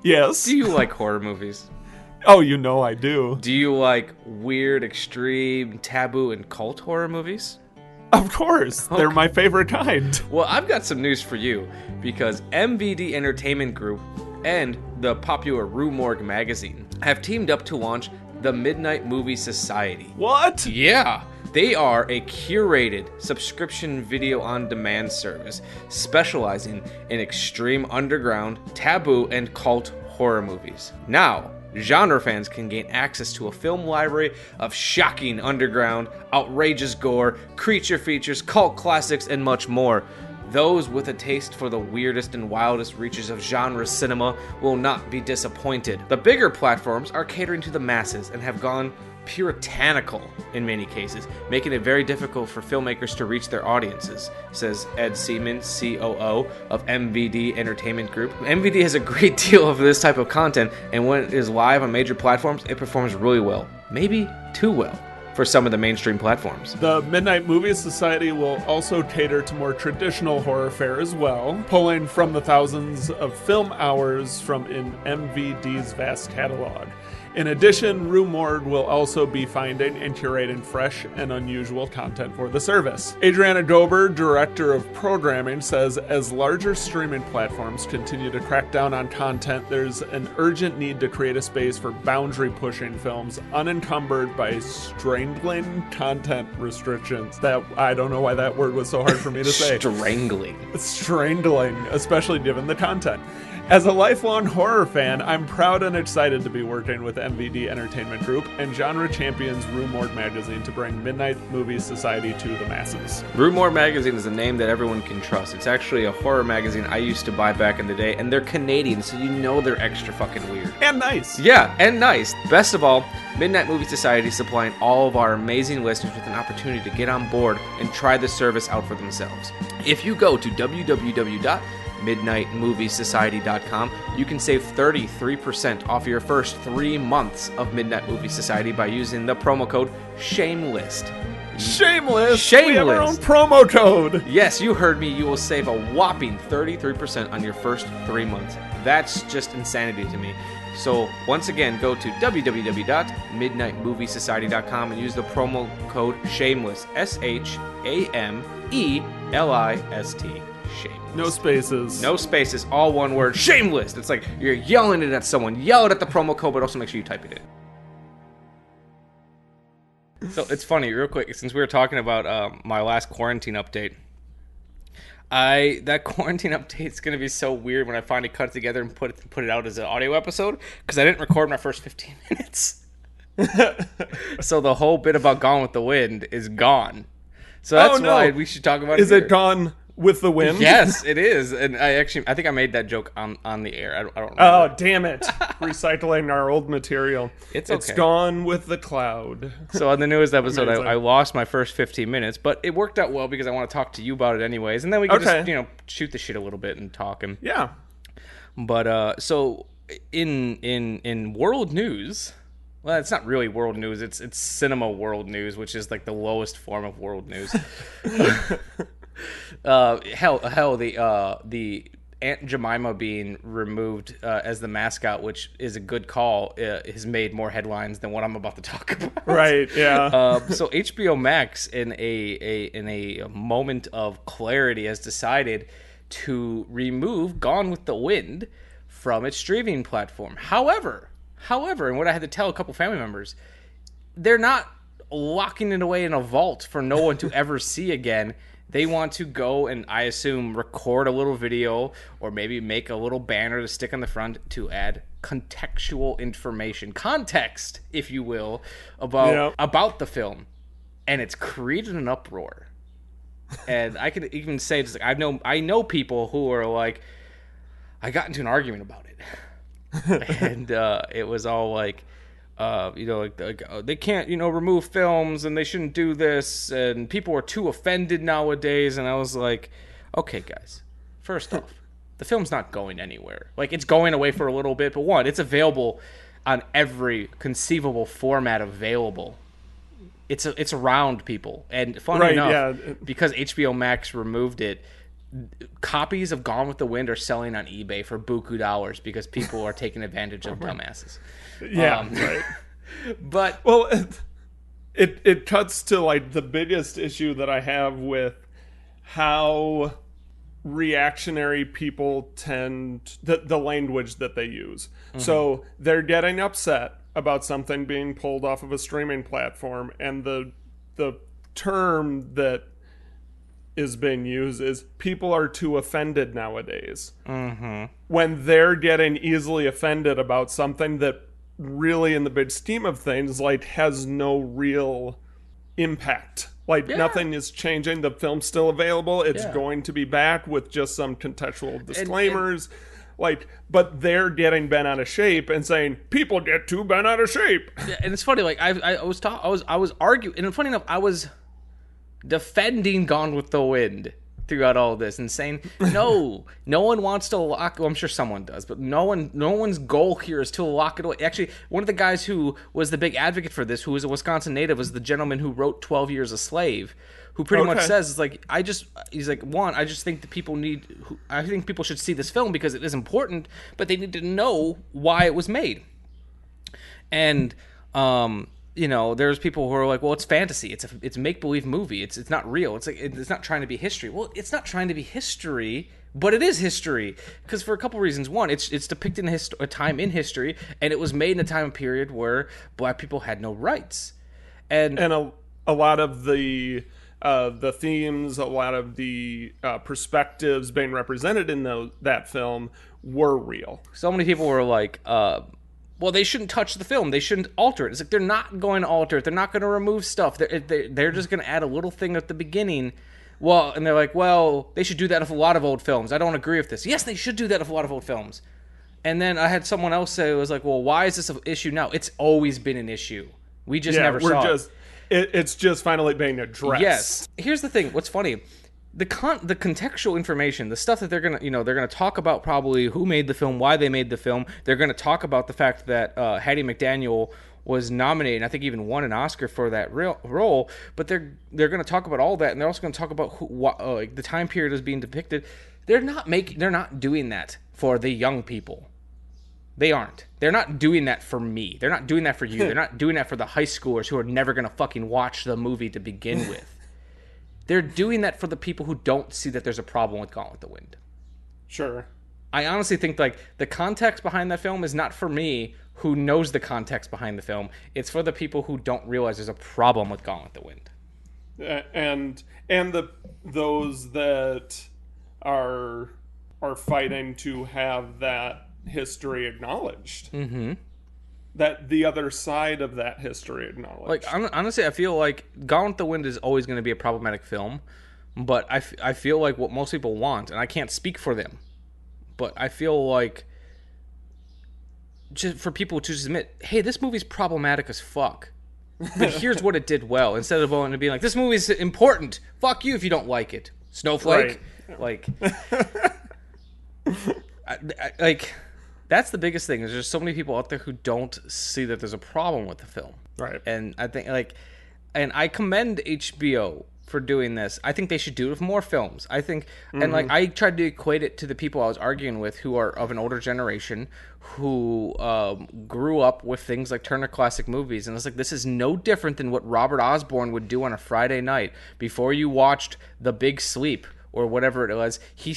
Yes. Do you like horror movies? Oh, you know I do. Do you like weird, extreme, taboo, and cult horror movies? Of course. They're my favorite kind. Well, I've got some news for you, because MVD Entertainment Group and the popular Rue Morgue magazine have teamed up to launch the Midnight Movie Society. What? Yeah. They are a curated subscription video on demand service specializing in extreme underground, taboo, and cult horror movies. Now, genre fans can gain access to a film library of shocking underground, outrageous gore, creature features, cult classics, and much more. Those with a taste for the weirdest and wildest reaches of genre cinema will not be disappointed. The bigger platforms are catering to the masses and have gone puritanical in many cases, making it very difficult for filmmakers to reach their audiences, says Ed Seaman, COO of MVD Entertainment Group. MVD has a great deal of this type of content, and when it is live on major platforms, it performs really well. Maybe too well for some of the mainstream platforms. The Midnight Movie Society will also cater to more traditional horror fare as well, pulling from the thousands of film hours from in MVD's vast catalog. In addition, Rue Morgue will also be finding and curating fresh and unusual content for the service. Adriana Gober, director of programming, says as larger streaming platforms continue to crack down on content, there's an urgent need to create a space for boundary-pushing films unencumbered by strangling content restrictions. That, I don't know why that word was so hard for me to say. Strangling, especially given the content. As a lifelong horror fan, I'm proud and excited to be working with MVD Entertainment Group and genre champions Rue Morgue magazine to bring Midnight Movie Society to the masses. Rue Morgue magazine is a name that everyone can trust. It's actually a horror magazine I used to buy back in the day, and they're Canadian, so you know they're extra fucking weird. And nice. Yeah, and nice. Best of all, Midnight Movie Society is supplying all of our amazing listeners with an opportunity to get on board and try the service out for themselves. If you go to www.midnightmoviesociety.com, you can save 33% off your first 3 months of Midnight Movie Society by using the promo code SHAMELESS. Shameless! We have our own promo code! Yes, you heard me. You will save a whopping 33% on your first 3 months. That's just insanity to me. So, once again, go to www.midnightmoviesociety.com and use the promo code SHAMELESS. SHAMELIST. Shameless. No spaces. No spaces, all one word. Shameless! It's like you're yelling it at someone. Yell it at the promo code, but also make sure you type it in. So, it's funny, real quick, since we were talking about my last quarantine update, that quarantine update's gonna be so weird when I finally cut it together and put it out as an audio episode, because I didn't record my first 15 minutes. So the whole bit about Gone with the Wind is gone. So that's why we should talk about it. Is it Gone with the Wind? Yes, it is. And I think I made that joke on the air. I don't remember. Oh, damn it. Recycling our old material. It's okay. It's Gone with the Cloud. So on the newest episode, I lost my first 15 minutes, but it worked out well because I want to talk to you about it anyways. And then we can just, shoot the shit a little bit and talk. And yeah. But so in world news, well, it's not really world news. It's cinema world news, which is like the lowest form of world news. The Aunt Jemima being removed as the mascot, which is a good call, has made more headlines than what I'm about to talk about. Right? Yeah. So HBO Max, in a moment of clarity, has decided to remove Gone with the Wind from its streaming platform. However, and what I had to tell a couple family members, they're not locking it away in a vault for no one to ever see again. They want to go and, I assume, record a little video or maybe make a little banner to stick on the front to add contextual information, context, if you will, about the film. And it's created an uproar. And I could even say, just like, I know people who are like, I got into an argument about it. And it was all like, they can't, remove films and they shouldn't do this, and people are too offended nowadays. And I was like, okay, guys, first off, the film's not going anywhere. Like, it's going away for a little bit, but one, it's available on every conceivable format available. It's around people. And funny enough, because HBO Max removed it, copies of Gone with the Wind are selling on eBay for buku dollars because people are taking advantage of dumbasses. Yeah, right. But well, it cuts to like the biggest issue that I have with how reactionary people tend the language that they use. So they're getting upset about something being pulled off of a streaming platform, and the term that is being used is people are too offended nowadays. When they're getting easily offended about something that really, in the big scheme of things, like, has no real impact. Like, nothing is changing. The film's still available. It's going to be back with just some contextual disclaimers. But they're getting bent out of shape and saying people get too bent out of shape. Yeah, and it's funny. Like I was arguing, and funny enough, I was defending Gone with the Wind throughout all this and saying no one wants to lock. Well, I'm sure someone does, but no one's goal here is to lock it away. Actually, one of the guys who was the big advocate for this, who was a Wisconsin native, was the gentleman who wrote 12 Years a Slave, who pretty much says, it's like, he's like, I just think that I think people should see this film because it is important, but they need to know why it was made. And there's people who are like, well, it's fantasy. It's a make-believe movie. It's not real. It's like, it's not trying to be history. Well, it's not trying to be history, but it is history. Because for a couple reasons. One, it's depicting a time in history, and it was made in a time period where black people had no rights. And a lot of the themes, a lot of the perspectives being represented in that film were real. So many people were like, well, they shouldn't touch the film. They shouldn't alter it. It's like, they're not going to alter it. They're not going to remove stuff. They're just going to add a little thing at the beginning. Well, and they're like, well, they should do that with a lot of old films. I don't agree with this. Yes, they should do that with a lot of old films. And then I had someone else say, it was like, well, why is this an issue now? It's always been an issue. We just never saw it. It's just finally being addressed. Yes. Here's the thing. What's funny. The contextual information, the stuff that they're gonna talk about, probably who made the film, why they made the film. They're gonna talk about the fact that Hattie McDaniel was nominated, and I think even won an Oscar for that role. But they're gonna talk about all that, and they're also gonna talk about the time period is being depicted. They're not doing that for the young people. They aren't. They're not doing that for me. They're not doing that for you. They're not doing that for the high schoolers who are never gonna fucking watch the movie to begin with. They're doing that for the people who don't see that there's a problem with Gone with the Wind. Sure. I honestly think, like, the context behind that film is not for me, who knows the context behind the film. It's for the people who don't realize there's a problem with Gone with the Wind. And those that are fighting to have that history acknowledged. Mm-hmm. That the other side of that history acknowledged. Like, honestly, I feel like Gone with the Wind is always going to be a problematic film, but I feel like what most people want, and I can't speak for them, but I feel like just for people to just admit, hey, this movie's problematic as fuck, but here's what it did well, instead of going to being like, this movie's important, fuck you if you don't like it, snowflake. Right. Like... That's the biggest thing. Is there's so many people out there who don't see that there's a problem with the film. Right. And I think, and I commend HBO for doing this. I think they should do it with more films. I think, and I tried to equate it to the people I was arguing with who are of an older generation who grew up with things like Turner Classic Movies. And it's like, this is no different than what Robert Osborne would do on a Friday night before you watched The Big Sleep or whatever it was. He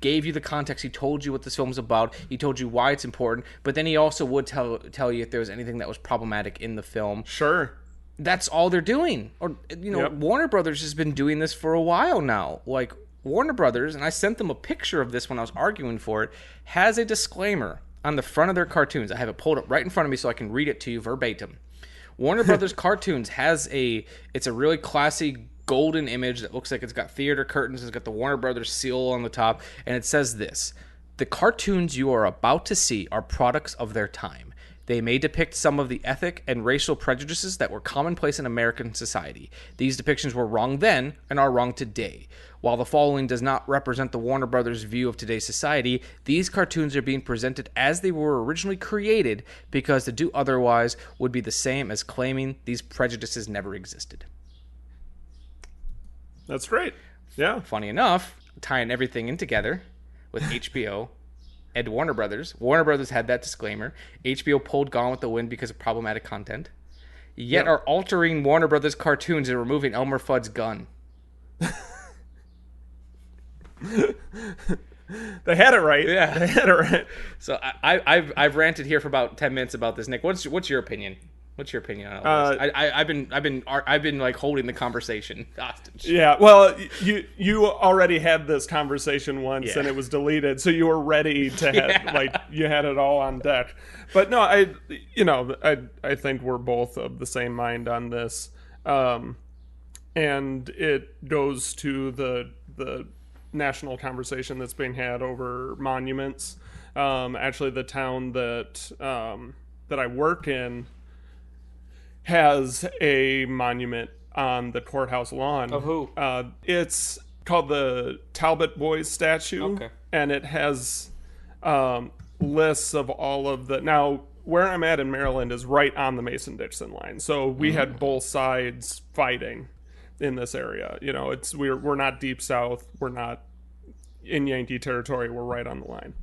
gave you the context. He told you what this film's about. He told you why it's important. But then he also would tell you if there was anything that was problematic in the film. Sure. That's all they're doing. Or, Warner Brothers has been doing this for a while now. Like, Warner Brothers, and I sent them a picture of this when I was arguing for it, has a disclaimer on the front of their cartoons. I have it pulled up right in front of me so I can read it to you verbatim. Warner Brothers Cartoons it's a really classy golden image that looks like it's got theater curtains, it's got the Warner Brothers seal on the top, and it says this: the cartoons you are about to see are products of their time. They may depict some of the ethic and racial prejudices that were commonplace in American society. These depictions were wrong then and are wrong today. While the following does not represent the Warner Brothers view of today's society, these cartoons are being presented as they were originally created, because to do otherwise would be the same as claiming these prejudices never existed. That's great. Yeah. Funny enough, tying everything in together with HBO and Warner Brothers. Warner Brothers had that disclaimer. HBO pulled Gone with the Wind because of problematic content. Yet are altering Warner Brothers cartoons and removing Elmer Fudd's gun. They had it right. Yeah, they had it right. So I've ranted here for about 10 minutes about this. Nick, what's your opinion? What's your opinion on all this? I've been like holding the conversation hostage. Yeah, well, you already had this conversation once, and it was deleted, so you were ready to have like you had it all on deck. But no, I think we're both of the same mind on this, and it goes to the national conversation that's being had over monuments. Actually, the town that I work in has a monument on the courthouse lawn. Of who? It's called the Talbot Boys statue. Okay. And it has lists of all of the... Now, where I'm at in Maryland is right on the Mason-Dixon line. So we had both sides fighting in this area. You know, we're not deep south. We're not in Yankee territory. We're right on the line.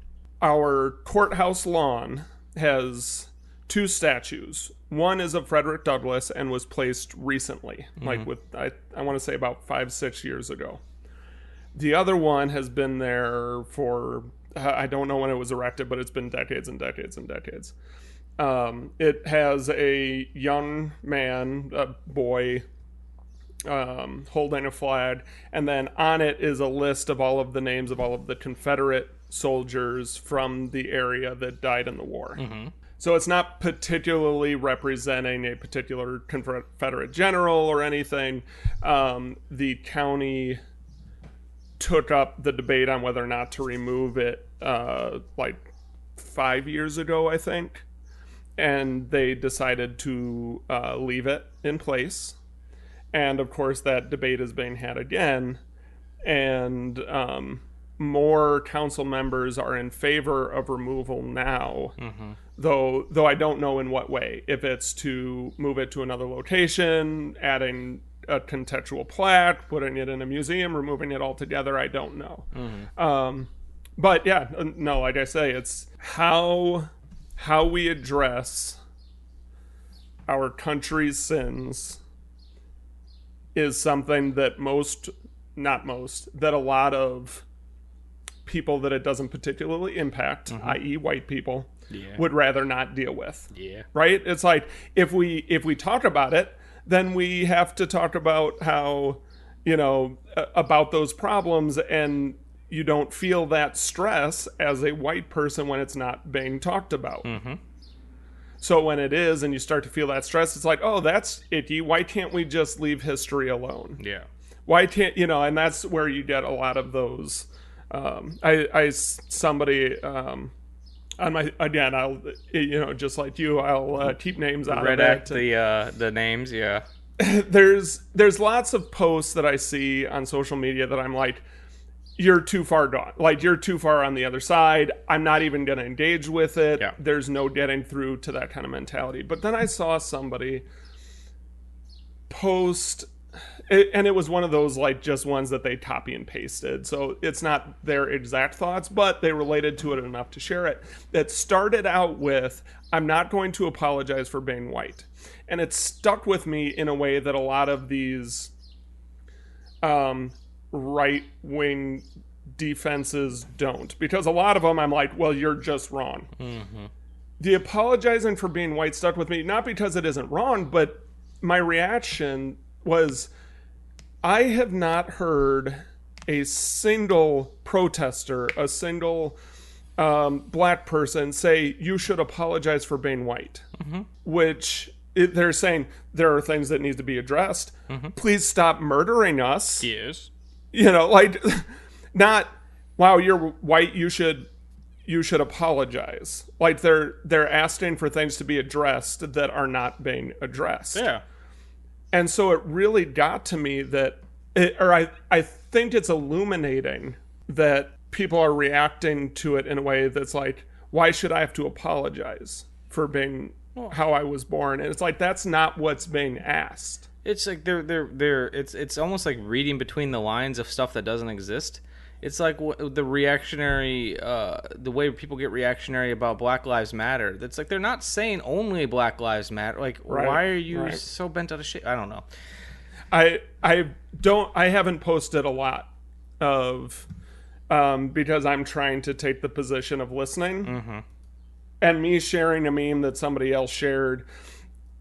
Our courthouse lawn has 2 statues. One is of Frederick Douglass and was placed recently, like I want to say about 5-6 years ago. The other one has been there for, I don't know when it was erected, but it's been decades and decades and decades. It has a young man, a boy, holding a flag, and then on it is a list of all of the names of all of the Confederate soldiers from the area that died in the war. So it's not particularly representing a particular Confederate general or anything. The county took up the debate on whether or not to remove it like 5 years ago, I think. And they decided to leave it in place. And, of course, that debate is being had again. And more council members are in favor of removal now. Though I don't know in what way. If it's to move it to another location, adding a contextual plaque, putting it in a museum, removing it altogether, I don't know. But yeah, no, like I say, it's how we address our country's sins is something that that a lot of people that it doesn't particularly impact, i.e. white people, would rather not deal with. Right? It's like if we talk about it, then we have to talk about how, about those problems, and you don't feel that stress as a white person when it's not being talked about. So when it is, and you start to feel that stress, it's like, oh, that's icky. Why can't we just leave history alone? Why can't, and that's where you get a lot of those. Somebody on my, again, I'll, just like you, I'll keep names out of it. Redact the names, There's lots of posts that I see on social media that I'm like, you're too far gone. Like, you're too far on the other side. I'm not even going to engage with it. There's no getting through to that kind of mentality. But then I saw somebody post, and it was one of those, like, just ones that they copy and pasted. So it's not their exact thoughts, but they related to it enough to share it. That started out with, I'm not going to apologize for being white. And it stuck with me in a way that a lot of these right-wing defenses don't. Because a lot of them, I'm like, well, you're just wrong. The apologizing for being white stuck with me, not because it isn't wrong, but my reaction was, I have not heard a single protester, a single black person say, you should apologize for being white. Which they're saying there are things that need to be addressed. Please stop murdering us. Yes. Like, not, wow, you're white, you should apologize. Like, they're asking for things to be addressed that are not being addressed. And so it really got to me that, I think it's illuminating that people are reacting to it in a way that's like, why should I have to apologize for being how I was born? And it's like, that's not what's being asked. It's like it's almost like reading between the lines of stuff that doesn't exist. It's like the reactionary, the way people get reactionary about Black Lives Matter. It's like they're not saying only Black Lives Matter. Like, why are you so bent out of shape? I don't know. I haven't posted a lot of because I'm trying to take the position of listening. Mm-hmm. And me sharing a meme that somebody else shared,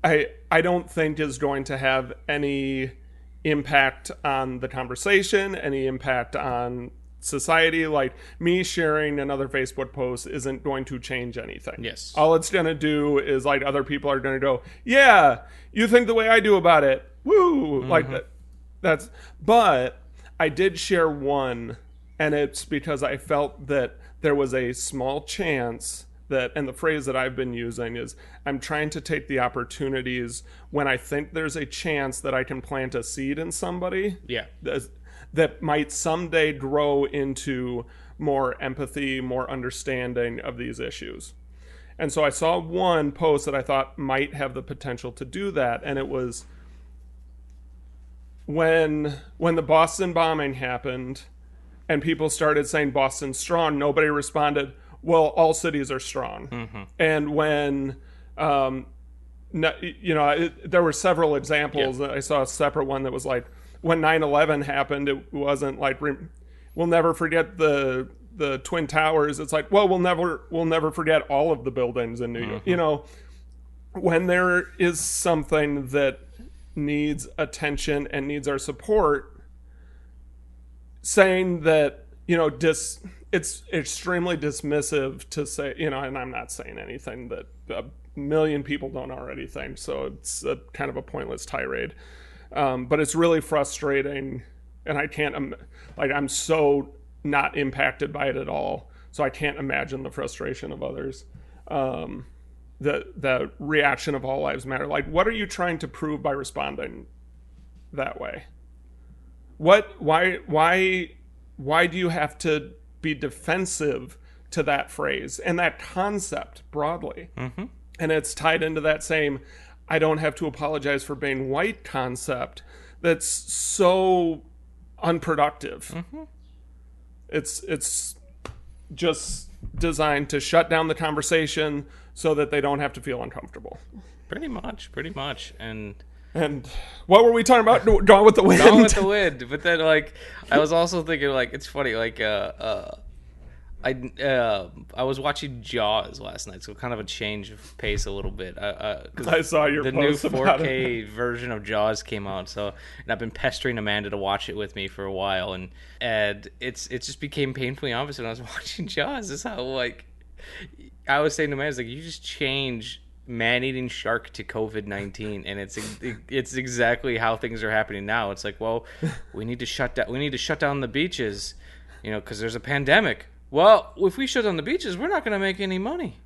I don't think is going to have any impact on the conversation, any impact on society. Like, me sharing another Facebook post isn't going to change anything. Yes. All it's going to do is, like, other people are going to go, yeah, you think the way I do about it. Woo! Mm-hmm. Like, that's... But I did share one, and it's because I felt that there was a small chance that, and the phrase that I've been using is, I'm trying to take the opportunities when I think there's a chance that I can plant a seed in somebody. Yeah. That might someday grow into more empathy, more understanding of these issues. And so I saw one post that I thought might have the potential to do that, and it was when the Boston bombing happened and people started saying Boston's strong, nobody responded, well, all cities are strong. Mm-hmm. And when, there were several examples. Yeah. I saw a separate one that was like, when 9/11 happened, it wasn't like, we'll never forget the Twin Towers. It's like, well, we'll never forget all of the buildings in New York. Mm-hmm. When there is something that needs attention and needs our support, saying that, it's extremely dismissive to say, and I'm not saying anything that a million people don't already think, so it's a kind of a pointless tirade. But it's really frustrating, and I can't, I'm so not impacted by it at all, so I can't imagine the frustration of others. The reaction of all lives matter. Like, what are you trying to prove by responding that way? Why do you have to be defensive to that phrase and that concept broadly? Mm-hmm. And it's tied into that same, I don't have to apologize for being white concept that's so unproductive. Mm-hmm. It's just designed to shut down the conversation so that they don't have to feel uncomfortable. Pretty much. And what were we talking about? Gone with the Wind. Gone with the Wind. But then, like, I was also thinking, like, it's funny, like, I was watching Jaws last night, so kind of a change of pace a little bit. I saw your post about it. The new 4K version of Jaws came out, and I've been pestering Amanda to watch it with me for a while, and it just became painfully obvious when I was watching Jaws. Is how, like, I was saying to Amanda, like, you just change man-eating shark to COVID-19, and it's exactly how things are happening now. It's like, well, we need to shut down the beaches, because there's a pandemic. Well, if we shut down the beaches, we're not going to make any money.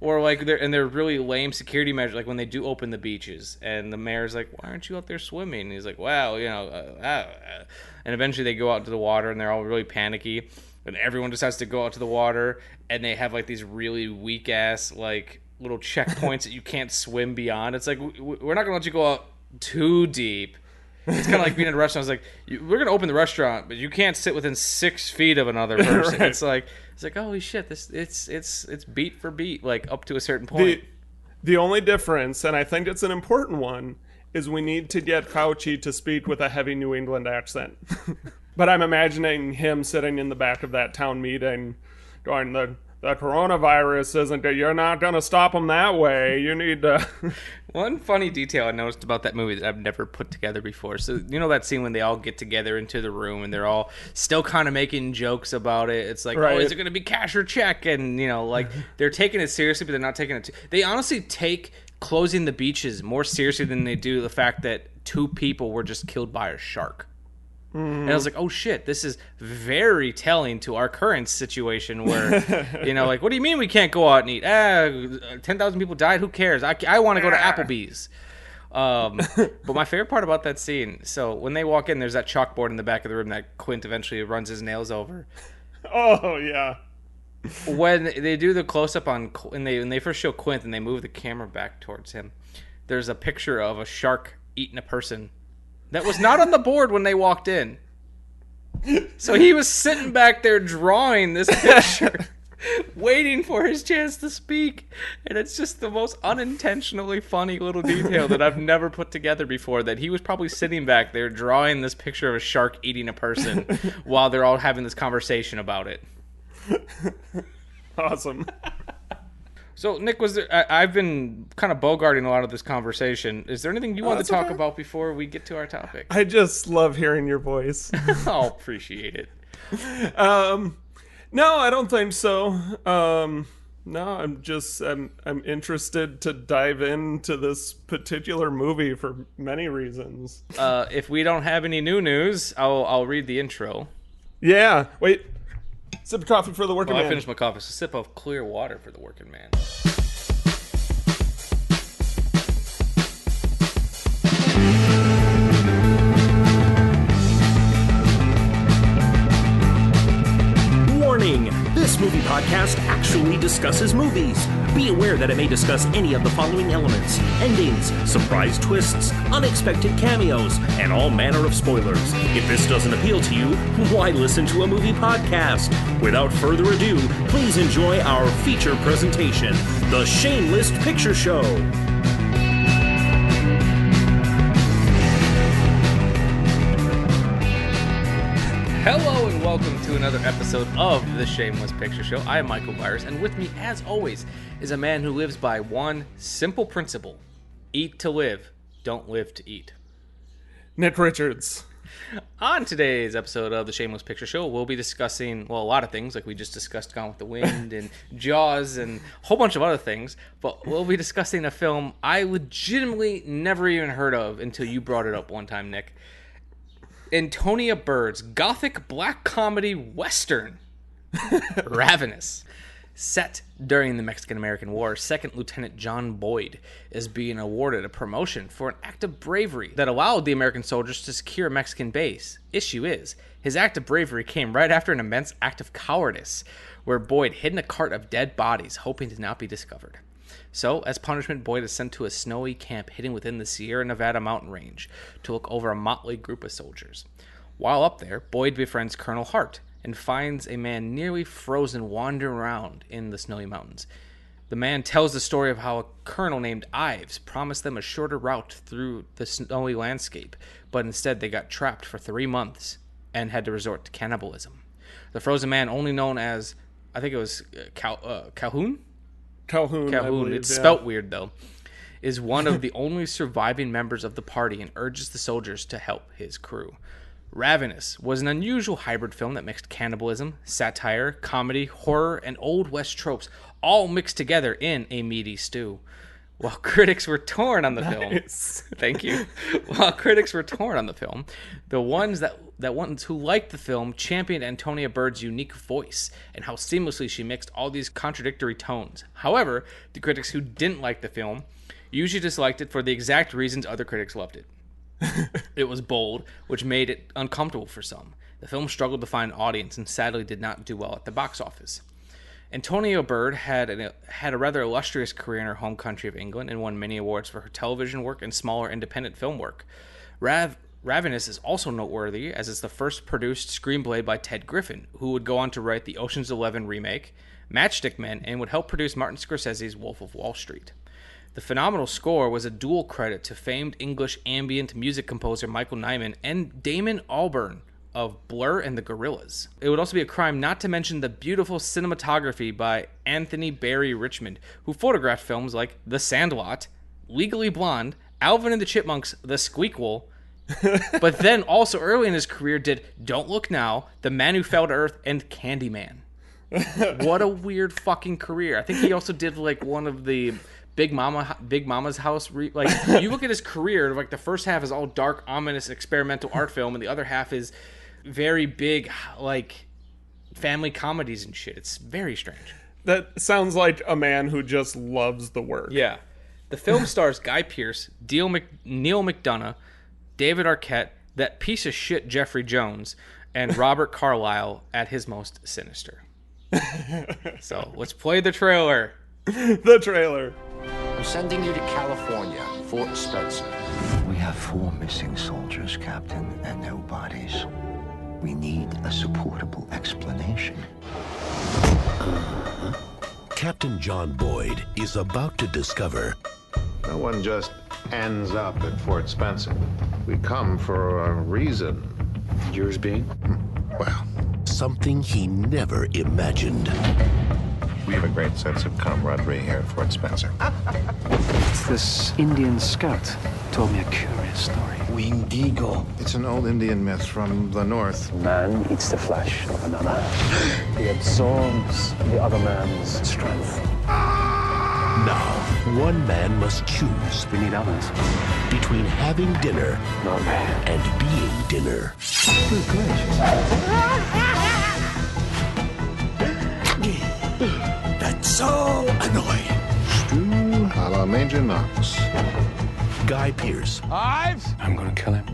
Or like they're really lame security measures, like when they do open the beaches, and the mayor's like, "Why aren't you out there swimming?" And he's like, "Well, and eventually they go out to the water, and they're all really panicky, and everyone just has to go out to the water, and they have like these really weak ass like little checkpoints that you can't swim beyond. It's like, we're not going to let you go out too deep." It's kind of like being in a restaurant. It's like, we're going to open the restaurant, but you can't sit within 6 feet of another person. Right. It's like, holy shit, it's beat for beat, like up to a certain point. The only difference, and I think it's an important one, is we need to get Fauci to speak with a heavy New England accent. But I'm imagining him sitting in the back of that town meeting going, the coronavirus isn't, you're not going to stop them that way. You need to... One funny detail I noticed about that movie that I've never put together before. So, that scene when they all get together into the room and they're all still kind of making jokes about it. It's like, right. Oh, is it going to be cash or check? And, like, they're taking it seriously, but they're not taking it... They honestly take closing the beaches more seriously than they do the fact that 2 people were just killed by a shark. And I was like, oh shit, this is very telling to our current situation where, like, what do you mean we can't go out and eat? 10,000 people died, who cares? I want to go to Applebee's. But my favorite part about that scene, so when they walk in, there's that chalkboard in the back of the room that Quint eventually runs his nails over. Oh, yeah. When they do the close-up on, when they first show Quint and they move the camera back towards him, there's a picture of a shark eating a person that was not on the board when they walked in. So he was sitting back there drawing this picture, waiting for his chance to speak. And it's just the most unintentionally funny little detail that I've never put together before, that he was probably sitting back there drawing this picture of a shark eating a person while they're all having this conversation about it. Awesome. So, Nick, I've been kind of bogarting a lot of this conversation. Is there anything you want to talk about before we get to our topic? I just love hearing your voice. Oh, appreciate it. No, I don't think so. No, I'm interested to dive into this particular movie for many reasons. If we don't have any new news, I'll read the intro. Yeah. Wait. Sip of coffee for the working man. I finished my coffee. So sip of clear water for the working man. Warning! This movie podcast actually discusses movies. Be aware that it may discuss any of the following elements: endings, surprise twists, unexpected cameos, and all manner of spoilers. If this doesn't appeal to you, why listen to a movie podcast? Without further ado, please enjoy our feature presentation, The Shameless Picture Show. Hello and welcome to another episode of The Shameless Picture Show. I am Michael Viers, and with me, as always, is a man who lives by one simple principle: eat to live, don't live to eat. Nick Richards. On today's episode of The Shameless Picture Show, we'll be discussing, well, a lot of things, like we just discussed Gone with the Wind and Jaws and a whole bunch of other things, but we'll be discussing a film I legitimately never even heard of until you brought it up one time, Nick. Antonia Bird's gothic black comedy western, Ravenous. Set during the Mexican-American War, 2nd Lieutenant John Boyd is being awarded a promotion for an act of bravery that allowed the American soldiers to secure a Mexican base. Issue is, his act of bravery came right after an immense act of cowardice, where Boyd hid in a cart of dead bodies, hoping to not be discovered. So, as punishment, Boyd is sent to a snowy camp hidden within the Sierra Nevada mountain range to look over a motley group of soldiers. While up there, Boyd befriends Colonel Hart and finds a man nearly frozen wandering around in the snowy mountains. The man tells the story of how a colonel named Ives promised them a shorter route through the snowy landscape, but instead they got trapped for 3 months and had to resort to cannibalism. The frozen man, only known as, I think it was Calhoun? Calhoun, I believe, it's spelt weird though, is one of the only surviving members of the party and urges the soldiers to help his crew. Ravenous was an unusual hybrid film that mixed cannibalism, satire, comedy, horror, and Old West tropes, all mixed together in a meaty stew. While critics were torn on the film, thank you. While critics were torn on the film, the ones who liked the film championed Antonia Bird's unique voice and how seamlessly she mixed all these contradictory tones. However, the critics who didn't like the film usually disliked it for the exact reasons other critics loved it. It was bold, which made it uncomfortable for some. The film struggled to find an audience and sadly did not do well at the box office. Antonia Bird had a rather illustrious career in her home country of England and won many awards for her television work and smaller independent film work. Ravenous is also noteworthy as it's the first produced screenplay by Ted Griffin, who would go on to write the Ocean's 11 remake, Matchstick Men, and would help produce Martin Scorsese's Wolf of Wall Street. The phenomenal score was a dual credit to famed English ambient music composer Michael Nyman and Damon Albarn of Blur and the Gorillaz. It would also be a crime not to mention the beautiful cinematography by Anthony Barry Richmond, who photographed films like The Sandlot, Legally Blonde, Alvin and the Chipmunks, The Squeakquel, but then also early in his career did Don't Look Now, The Man Who Fell to Earth, and Candyman. What a weird fucking career. I think he also did like one of the Big Mama's House. Like you look at his career, like the first half is all dark, ominous, experimental art film, and the other half is very big, like family comedies and shit. It's very strange. That sounds like a man who just loves the work. Yeah. The film stars Guy Pearce, Neil McDonough, David Arquette, that piece of shit Jeffrey Jones, and Robert Carlyle at his most sinister. So let's play the trailer. The trailer. I'm sending you to California, Fort Spencer. We have 4 missing soldiers, Captain, and no bodies. We need a supportable explanation. Captain John Boyd is about to discover No one just ends up at Fort Spencer. We come for a reason. Yours being? Well, something he never imagined. we have a great sense of camaraderie here at Fort Spencer. This Indian scout told me a curious story. Winged eagle. It's an old Indian myth from the north. Man eats the flesh of another. He absorbs the other man's strength. Now, one man must choose We need others. between having dinner Not me. and being dinner. That's so annoying. Stew a la Major Knox. Guy Pearce, I'm gonna kill him.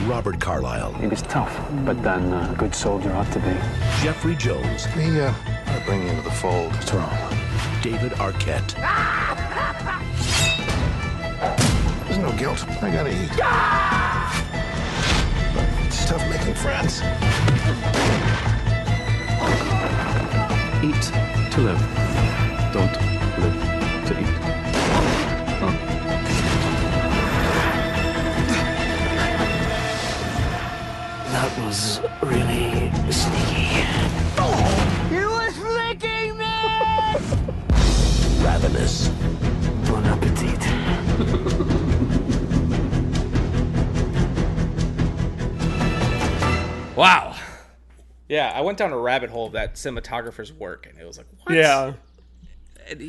Robert Carlyle, He was tough, but then a good soldier ought to be. Jeffrey Jones, I bring you into the fold. What's wrong? David Arquette, There's no guilt. I gotta eat. But it's tough making friends. Eat to live. Don't live to eat. That was really sneaky. Ravenous, Bon appetit. Wow. Yeah, I went down a rabbit hole of that cinematographer's work, and it was like, what? Yeah. And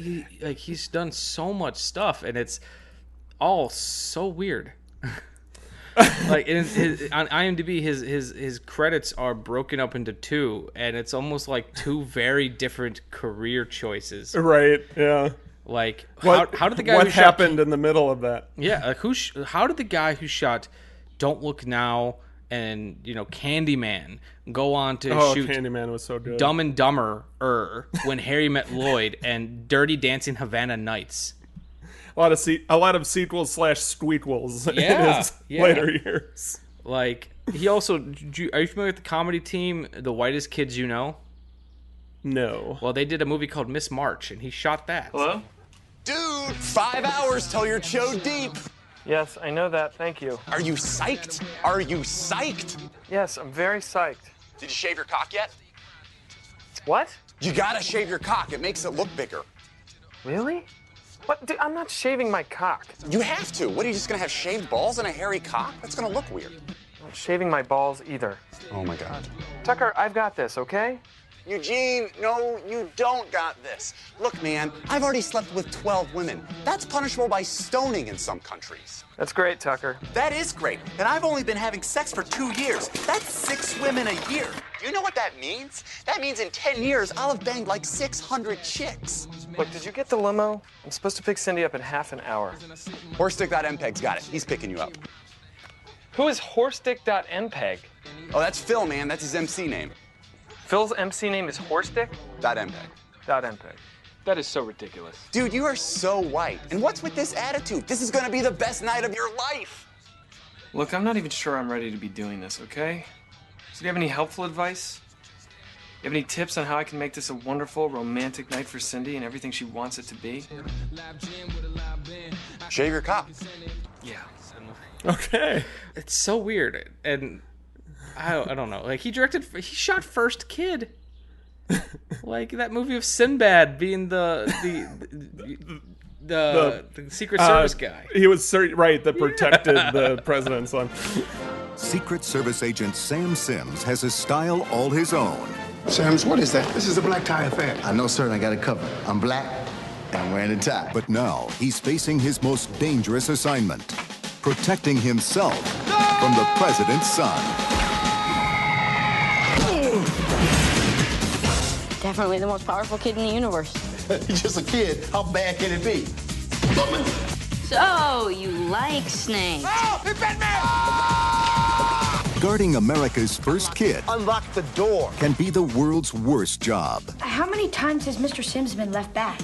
he's done so much stuff, and it's all so weird. Like on IMDb, his credits are broken up into two, and it's almost like two very different career choices. Right. Yeah. Like What, how did the guy what who happened in the middle of that? Yeah, like how did the guy who shot Don't Look Now and Candyman go on to shoot Candyman was so good. Dumb and Dumber When Harry Met Lloyd and Dirty Dancing Havana Nights? A lot of sequels / squeakquels in his Yeah. later years. Like he also, are you familiar with the comedy team The Whitest Kids You Know? No. Well, they did a movie called Miss March, and he shot that. Hello? Dude, 5 hours till you're Cho deep. Yes, I know that. Thank you. Are you psyched? Are you psyched? Yes, I'm very psyched. Did you shave your cock yet? What? You gotta shave your cock. It makes it look bigger. Really? What? Dude, I'm not shaving my cock. You have to. What, are you just gonna have shaved balls and a hairy cock? That's gonna look weird. I'm not shaving my balls either. Oh my God. Tucker, I've got this, okay? Eugene, no, you don't got this. Look, man, I've already slept with 12 women. That's punishable by stoning in some countries. That's great, Tucker. That is great. And I've only been having sex for 2 years. That's 6 women a year. Do you know what that means? That means in 10 years, I'll have banged like 600 chicks. Look, did you get the limo? I'm supposed to pick Cindy up in half an hour. Horsestick.mpeg's got it. He's picking you up. Who is Horsestick.mpeg? Oh, that's Phil, man. That's his MC name. Phil's MC name is Horstick? .mpeg. .mpeg. That is so ridiculous. Dude, you are so white. And what's with this attitude? This is gonna be the best night of your life. Look, I'm not even sure I'm ready to be doing this, okay? So do you have any helpful advice? You have any tips on how I can make this a wonderful, romantic night for Cindy and everything she wants it to be? Shave your cock. Yeah. Okay. It's so weird, and I don't know. Like he shot First Kid, like that movie of Sinbad being the Secret Service guy. He was right that protected the president's son. Secret Service agent Sam Sims has a style all his own. Sams, what is that? This is a black tie affair. I know, sir, and I got it covered. I'm black, and I'm wearing a tie. But now he's facing his most dangerous assignment, protecting himself from the president's son. Definitely the most powerful kid in the universe. He's just a kid. How bad can it be? So, you like snakes? Oh, it bit me! Guarding America's first kid Unlock the door. can be the world's worst job. How many times has Mr. Sims been left back?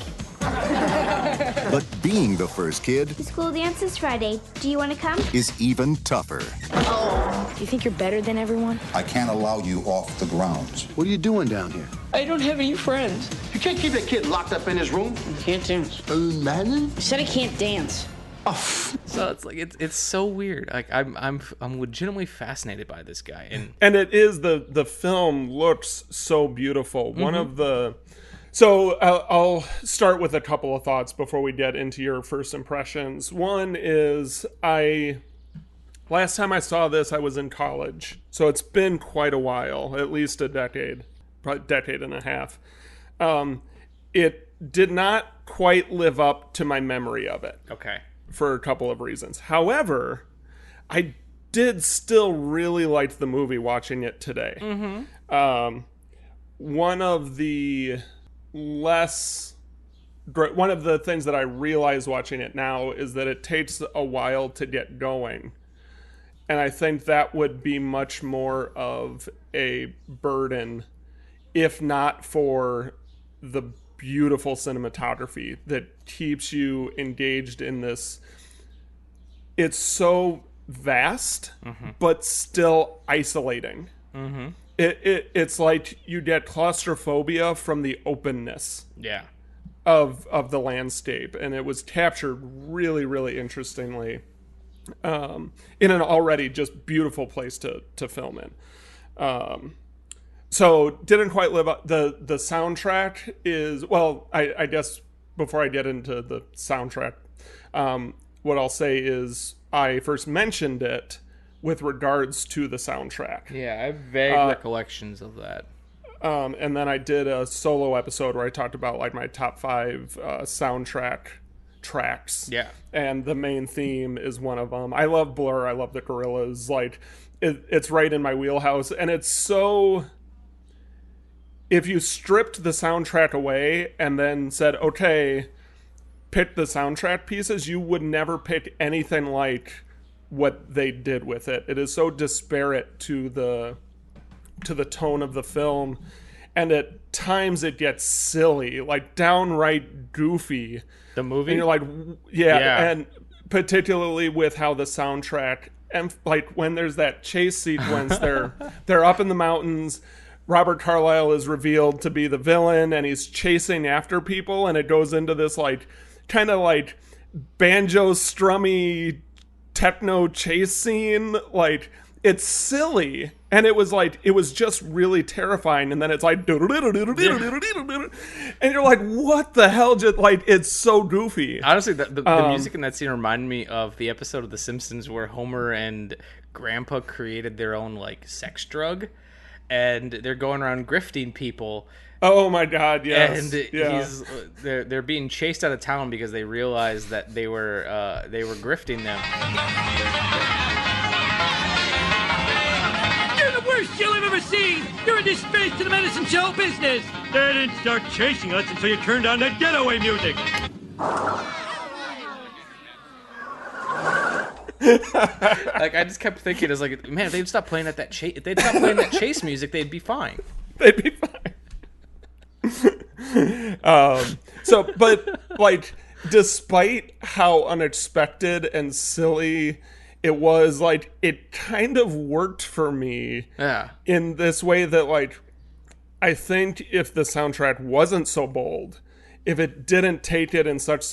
But being the first kid The school dance is Friday. Do you want to come? is even tougher. Do you think you're better than everyone? I can't allow you off the grounds. What are you doing down here? I don't have any friends. You can't keep that kid locked up in his room. I can't dance. Madden? I said I can't dance. So it's like it's so weird. Like I'm legitimately fascinated by this guy, and it is the film looks so beautiful. One of the so I'll start with a couple of thoughts before we get into your first impressions. One is last time I saw this I was in college, so it's been quite a while, at least a decade, probably decade and a half. It did not quite live up to my memory of it. Okay. For a couple of reasons. However, I did still really like the movie watching it today. One of the things that I realize watching it now is that it takes a while to get going. And I think that would be much more of a burden if not for the beautiful cinematography that keeps you engaged in this. It's so vast, but still isolating. It's like you get claustrophobia from the openness of the landscape, and it was captured really, really interestingly in an already just beautiful place to film in. So didn't quite live up. The soundtrack is, well, I guess before I get into the soundtrack, what I'll say is I first mentioned it with regards to the soundtrack. Yeah, I have vague recollections of that. And then I did a solo episode where I talked about like my top 5 soundtrack tracks. Yeah. And the main theme is one of them. I love Blur. I love the Gorillaz. Like it's right in my wheelhouse. And it's so... If you stripped the soundtrack away and then said, okay, pick the soundtrack pieces, you would never pick anything like what they did with it. It is so disparate to the tone of the film, and at times it gets silly, like downright goofy. The movie? And you're like, yeah. And particularly with how the soundtrack, and like when there's that chase sequence, they're up in the mountains. Robert Carlyle is revealed to be the villain, and he's chasing after people, and it goes into this like kind of like banjo strummy techno chase scene. Like it's silly, and it was just really terrifying. And then it's like, and you're like, what the hell? Just like it's so goofy. Honestly, the music in that scene reminded me of the episode of The Simpsons where Homer and Grandpa created their own like sex drug. And they're going around grifting people. Oh my God! Yes, and they're being chased out of town because they realized that they were grifting them. You're the worst Jill I've ever seen. You're a disgrace to the medicine show business. They didn't start chasing us until you turned on that getaway music. Like I just kept thinking, it's like, man, if they'd stop playing at that chase. If they'd stop playing that chase music, they'd be fine. They'd be fine. But like, despite how unexpected and silly it was, like, it kind of worked for me. Yeah. In this way that, like, I think if the soundtrack wasn't so bold, if it didn't take it in such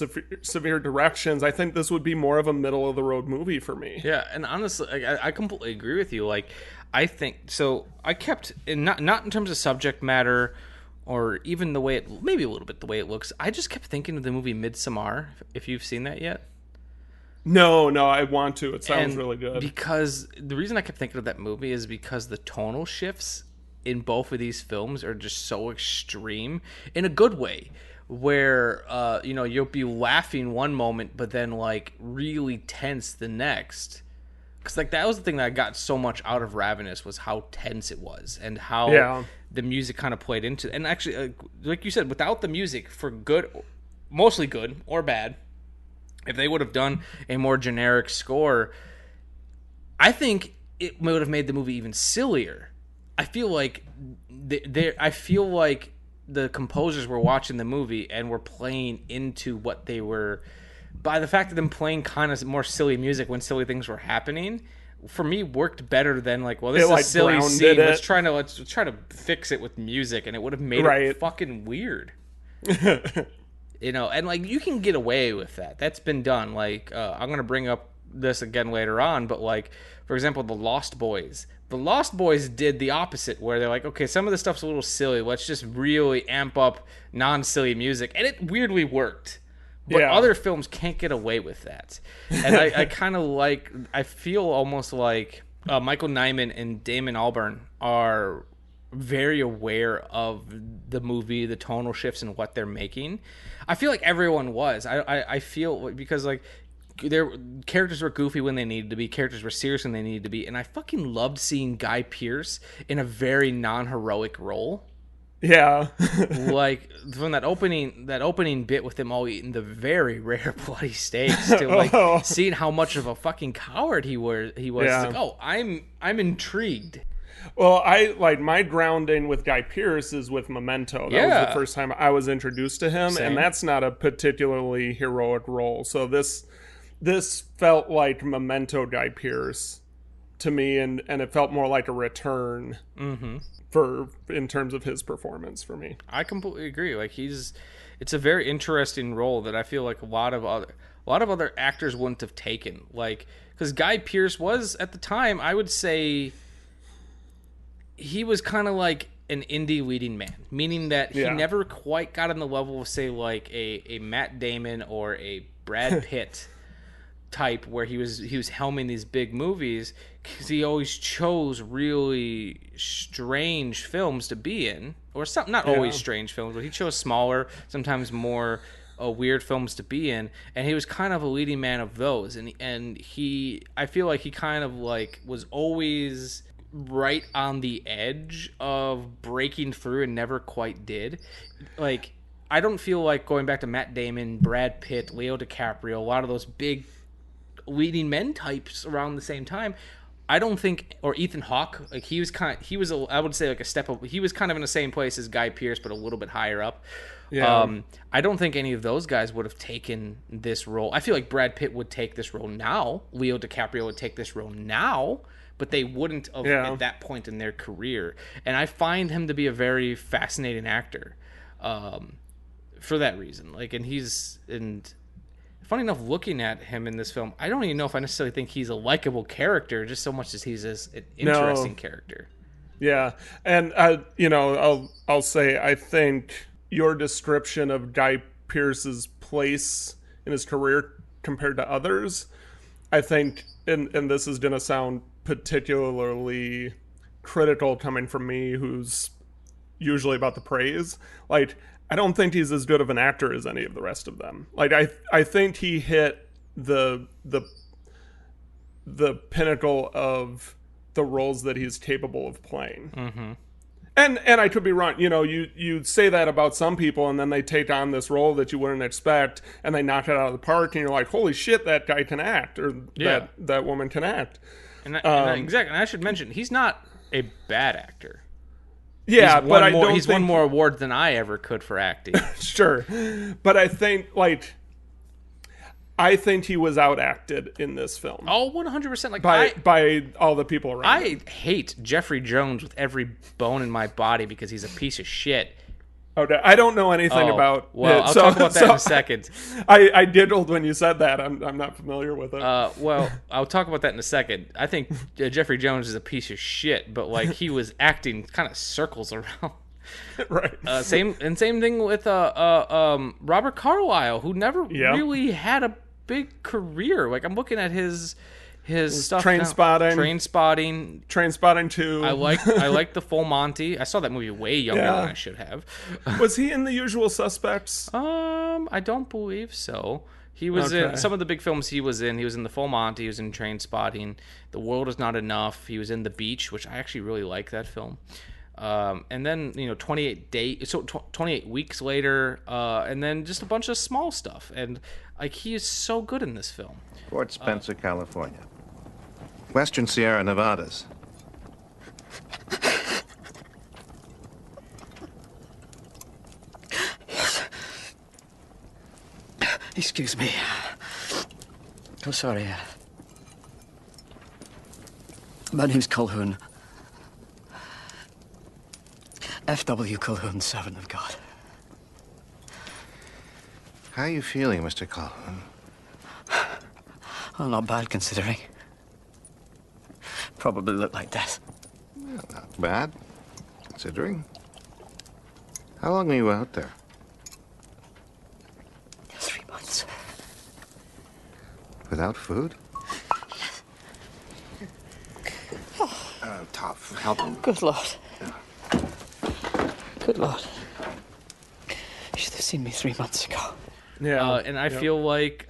severe directions, I think this would be more of a middle-of-the-road movie for me. Yeah, and honestly, I completely agree with you. Like, I think... So, I kept... Not in terms of subject matter, or even the way it... Maybe a little bit the way it looks. I just kept thinking of the movie Midsommar, if you've seen that yet. No, I want to. It sounds really good. Because... The reason I kept thinking of that movie is because the tonal shifts in both of these films are just so extreme, in a good way. Where you'll be laughing one moment but then like really tense the next, because like that was the thing that I got so much out of Ravenous, was how tense it was and how the music kind of played into it. And actually like you said, without the music, for good, mostly good or bad, if they would have done a more generic score, I think it would have made the movie even sillier. I feel like the composers were watching the movie and were playing into what they were, by the fact of them playing kind of more silly music when silly things were happening, for me worked better than like, well, this is a silly scene. Let's try to fix it with music, and it would have made it fucking weird. You know, and like you can get away with that. That's been done. Like I'm gonna bring up this again later on, but like for example, The Lost Boys. The Lost Boys did the opposite, where they're like, okay, some of the stuff's a little silly. Let's just really amp up non-silly music, and it weirdly worked. But other films can't get away with that. And I kind of like, I feel almost like Michael Nyman and Damon Albarn are very aware of the movie, the tonal shifts, and what they're making. I feel like everyone was. I feel, because like, their characters were goofy when they needed to be, characters were serious when they needed to be, and I fucking loved seeing Guy Pearce in a very non-heroic role. Yeah. Like from that opening bit with them all eating the very rare bloody steaks to like seeing how much of a fucking coward he was. Yeah. Like, oh, I'm intrigued. Well, I like my grounding with Guy Pearce is with Memento. That was the first time I was introduced to him. Same. And that's not a particularly heroic role. So this felt like Memento Guy Pearce to me, and it felt more like a return. Mm-hmm. In terms of his performance for me. I completely agree. Like it's a very interesting role that I feel like a lot of other actors wouldn't have taken. Like, because Guy Pearce was at the time, I would say, he was kind of like an indie leading man, meaning that he never quite got on the level of, say, like a Matt Damon or a Brad Pitt type, where he was helming these big movies, because he always chose really strange films to be in, or some, not always strange films, but he chose smaller, sometimes more weird films to be in, and he was kind of a leading man of those, and he, I feel like he kind of like was always right on the edge of breaking through and never quite did. Like, I don't feel like, going back to Matt Damon, Brad Pitt, Leo DiCaprio, a lot of those big leading men types around the same time, I don't think, or Ethan Hawke, like he was I would say like a step up, he was kind of in the same place as Guy Pearce, but a little bit higher up. I don't think any of those guys would have taken this role. I feel like Brad Pitt would take this role now, Leo DiCaprio would take this role now, but they wouldn't have at that point in their career. And I find him to be a very fascinating actor for that reason. Like, and funny enough, looking at him in this film, I don't even know if I necessarily think he's a likable character, just so much as he's an interesting character. Yeah, and I'll say, I think your description of Guy Pearce's place in his career compared to others, I think, and this is going to sound particularly critical coming from me, who's usually about the praise, like, I don't think he's as good of an actor as any of the rest of them. Like, I think he hit the pinnacle of the roles that he's capable of playing. Mm-hmm. And I could be wrong. You know, you say that about some people, and then they take on this role that you wouldn't expect, and they knock it out of the park, and you're like, holy shit, that guy can act, or that woman can act. Exactly. And I should mention, he's not a bad actor. Yeah, he's won more awards than I ever could for acting. Sure. But I think he was outacted in this film. Oh, 100%. Like, by all the people around him. I hate Jeffrey Jones with every bone in my body because he's a piece of shit. Okay, I don't know anything about Well, I'll talk about that in a second. I giggled when you said that. I'm not familiar with it. Well, Thi'll talk about that in a second. I think Jeffrey Jones is a piece of shit, but like he was acting kind of circles around. Right. Same thing with Robert Carlyle, who never really had a big career. Like, I'm looking at his stuff. Trainspotting 2. I like the Full Monty. I saw that movie way younger than I should have. Was he in The Usual Suspects? I don't believe so. He was in some of the big films he was in. He was in the Full Monty. He was in Trainspotting. The World Is Not Enough. He was in The Beach, which I actually really like that film. And then 28 weeks later, and then just a bunch of small stuff. And like, he is so good in this film. Fort Spencer, California. Western Sierra Nevadas. Excuse me. I'm sorry. My name's Colhoun. F.W. Colhoun, servant of God. How are you feeling, Mr. Calhoun? Well, not bad, considering. Probably look like death. Well, not bad, considering. How long were you out there? 3 months. Without food? Tough. Help him. Good Lord. Good Lord. You should have seen me 3 months ago. Yeah. And I feel like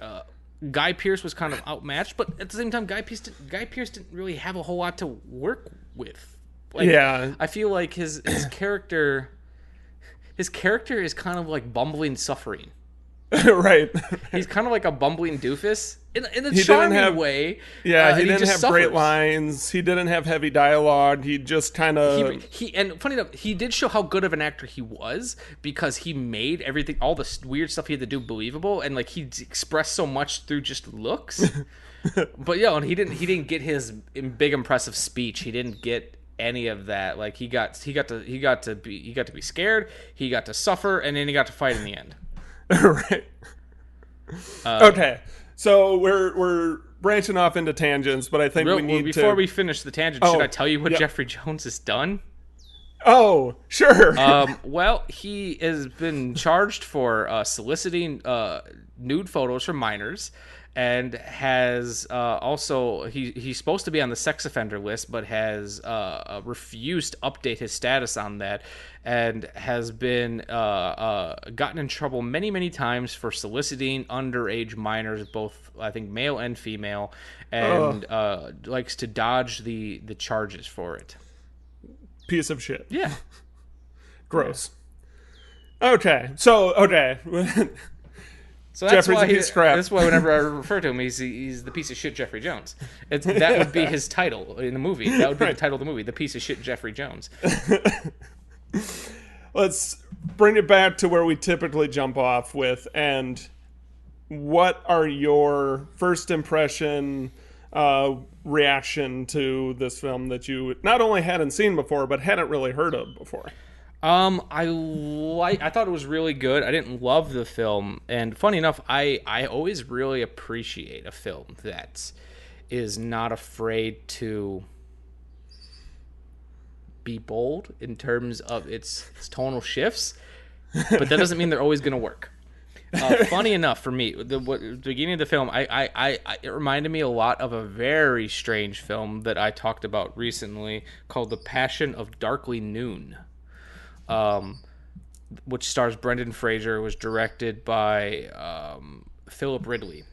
Guy Pearce was kind of outmatched, but at the same time, Guy Pearce didn't really have a whole lot to work with. Like, yeah. I feel like his character is kind of like bumbling suffering. Right. He's kind of like a bumbling doofus in a charming way. Yeah, he and didn't just have great suffers. lines. He didn't have heavy dialogue. He just kind of... He and funny enough, he did show how good of an actor he was because he made everything, all the weird stuff he had to do, believable, and like he expressed so much through just looks. But yeah, and he didn't get his big impressive speech. He didn't get any of that. Like he got to be scared. He got to suffer, and then he got to fight in the end. Right. Okay, so we're branching off into tangents, but I think we need before we finish the tangent, should I tell you what Jeffrey Jones has done? Oh, sure. Well, he has been charged for soliciting nude photos from minors, and has also he's supposed to be on the sex offender list, but has refused to update his status on that, and has been gotten in trouble many times for soliciting underage minors, both I think male and female, and likes to dodge the charges for it. Piece of shit. Yeah. Gross. Yeah. Okay. So that's Jeffrey's why a piece of crap. That's why whenever I refer to him, he's the piece of shit Jeffrey Jones. That would be his title in the movie. That would be the title of the movie, The Piece of Shit Jeffrey Jones. Let's bring it back to where we typically jump off with, and what are your first impression reaction to this film that you not only hadn't seen before, but hadn't really heard of before? I thought it was really good. I didn't love the film, and funny enough, I always really appreciate a film that is not afraid to be bold in terms of its tonal shifts, but that doesn't mean they're always going to work. Funny enough, for me, the beginning of the film, it reminded me a lot of a very strange film that I talked about recently called The Passion of Darkly Noon. Which stars Brendan Fraser, was directed by Philip Ridley.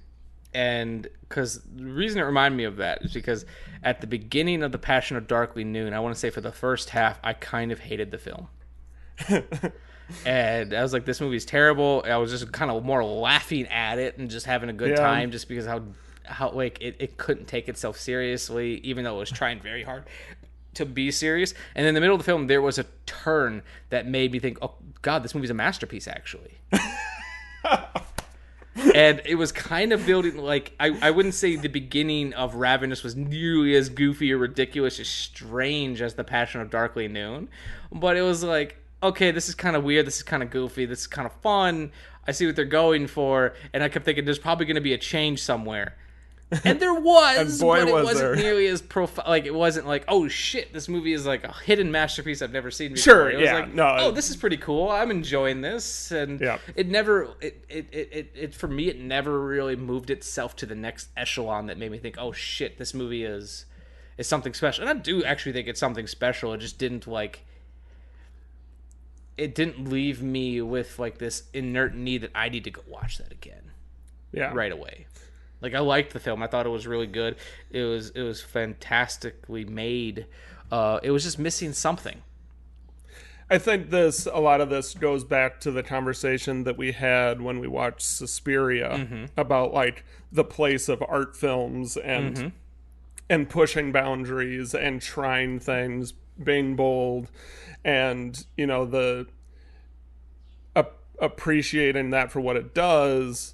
And because the reason it reminded me of that is because at the beginning of The Passion of Darkly Noon, I want to say for the first half, I kind of hated the film. And I was like, this movie's terrible. I was just kind of more laughing at it and just having a good time, just because how like it couldn't take itself seriously, even though it was trying very hard to be serious. And in the middle of the film, there was a turn that made me think, oh God, this movie's a masterpiece, actually. And it was kind of building, like, I wouldn't say the beginning of Ravenous was nearly as goofy or ridiculous or strange as The Passion of Darkly Noon, but it was like, okay, this is kind of weird, this is kind of goofy, this is kind of fun, I see what they're going for, and I kept thinking there's probably going to be a change somewhere. And there was, and boy, but it was wasn't there. nearly as like, it wasn't like, oh shit, this movie is like a hidden masterpiece I've never seen before. Sure, it was yeah, like, no, oh, this is pretty cool, I'm enjoying this, and it never, it for me, it never really moved itself to the next echelon that made me think, oh shit, this movie is something special. And I do actually think it's something special, it just didn't like, it didn't leave me with like this inert need that I need to go watch that again. Yeah. Right away. Like, I liked the film. I thought it was really good. It was fantastically made. It was just missing something. I think a lot of this goes back to the conversation that we had when we watched Suspiria about like the place of art films and pushing boundaries and trying things, being bold, and the appreciating that for what it does,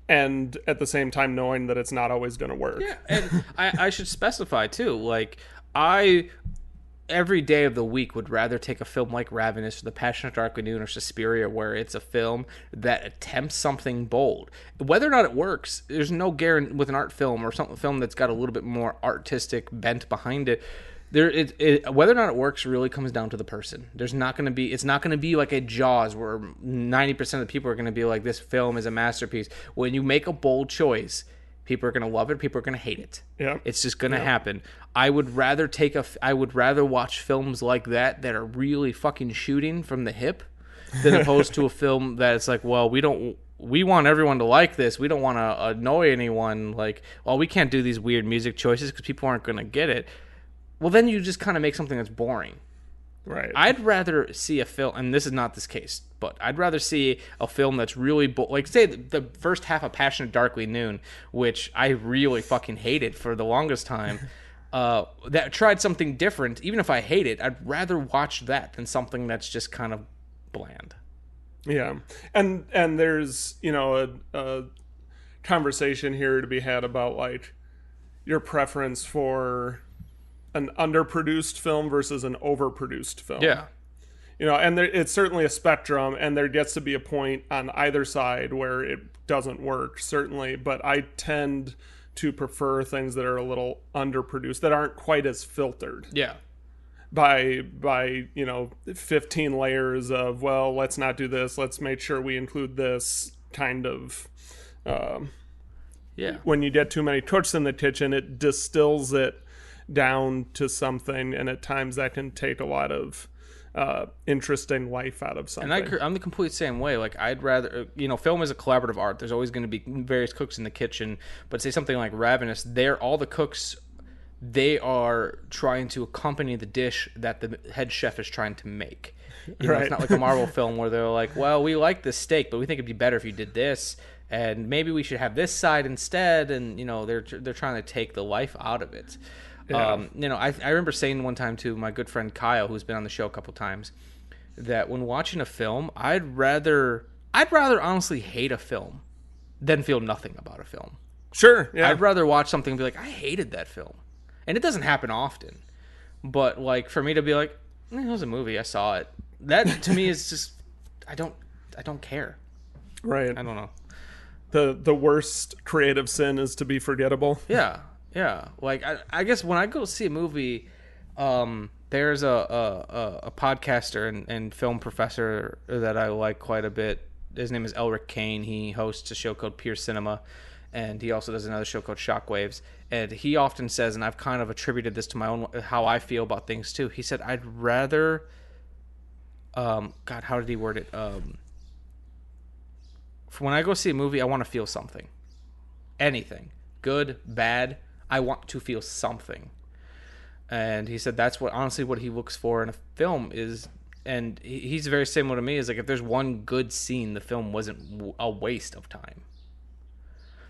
and at the same time knowing that it's not always going to work. Yeah, and I should specify too, like, every day of the week would rather take a film like Ravenous or The Passion of Darkly Noon or Suspiria, where it's a film that attempts something bold. Whether or not it works, there's no guarantee with an art film or some film that's got a little bit more artistic bent behind it. Whether or not it works really comes down to the person. It's not going to be like a Jaws where 90% of the people are going to be like, this film is a masterpiece. When you make a bold choice, people are going to love it. People are going to hate it. Yeah, it's just going to happen. I would rather watch films like that are really fucking shooting from the hip, than opposed to a film that it's like, well, we want everyone to like this. We don't want to annoy anyone. Like, well, we can't do these weird music choices because people aren't going to get it. Well, then you just kind of make something that's boring. Right. I'd rather see a film, and this is not this case, but I'd rather see a film that's really like, say, the first half of Passion of Darkly Noon, which I really fucking hated for the longest time, that tried something different. Even if I hate it, I'd rather watch that than something that's just kind of bland. Yeah, and there's, you know, a conversation here to be had about, like, your preference for an underproduced film versus an overproduced film. Yeah. You know, and it's certainly a spectrum, and there gets to be a point on either side where it doesn't work, certainly, but I tend to prefer things that are a little underproduced, that aren't quite as filtered. Yeah. By 15 layers of, well, let's not do this, let's make sure we include this kind of when you get too many cooks in the kitchen, it distills it down to something, and at times that can take a lot of interesting life out of something. And I'm the complete same way. Like, I'd rather, film is a collaborative art. There's always going to be various cooks in the kitchen, but say something like Ravenous, all the cooks, they are trying to accompany the dish that the head chef is trying to make. It's not like a Marvel film where they're like, well, we like this steak, but we think it'd be better if you did this, and maybe we should have this side instead, and they're trying to take the life out of it. Yeah. I remember saying one time to my good friend Kyle, who's been on the show a couple times, that when watching a film, I'd rather honestly hate a film than feel nothing about a film. Sure, yeah. I'd rather watch something and be like, I hated that film. And it doesn't happen often. But, like, for me to be like, it was a movie, I saw it. That, to me, is just, I don't care. Right. I don't know. The worst creative sin is to be forgettable. Yeah. Yeah, like I guess when I go see a movie, there's a podcaster and film professor that I like quite a bit. His name is Elric Kane. He hosts a show called Pure Cinema, and he also does another show called Shockwaves. And he often says, and I've kind of attributed this to my own, how I feel about things too. He said, I'd rather, God, how did he word it? When I go see a movie, I want to feel something, anything, good, bad. I want to feel something. And he said that's honestly what he looks for in a film is, and he's very similar to me, is like, if there's one good scene, the film wasn't a waste of time.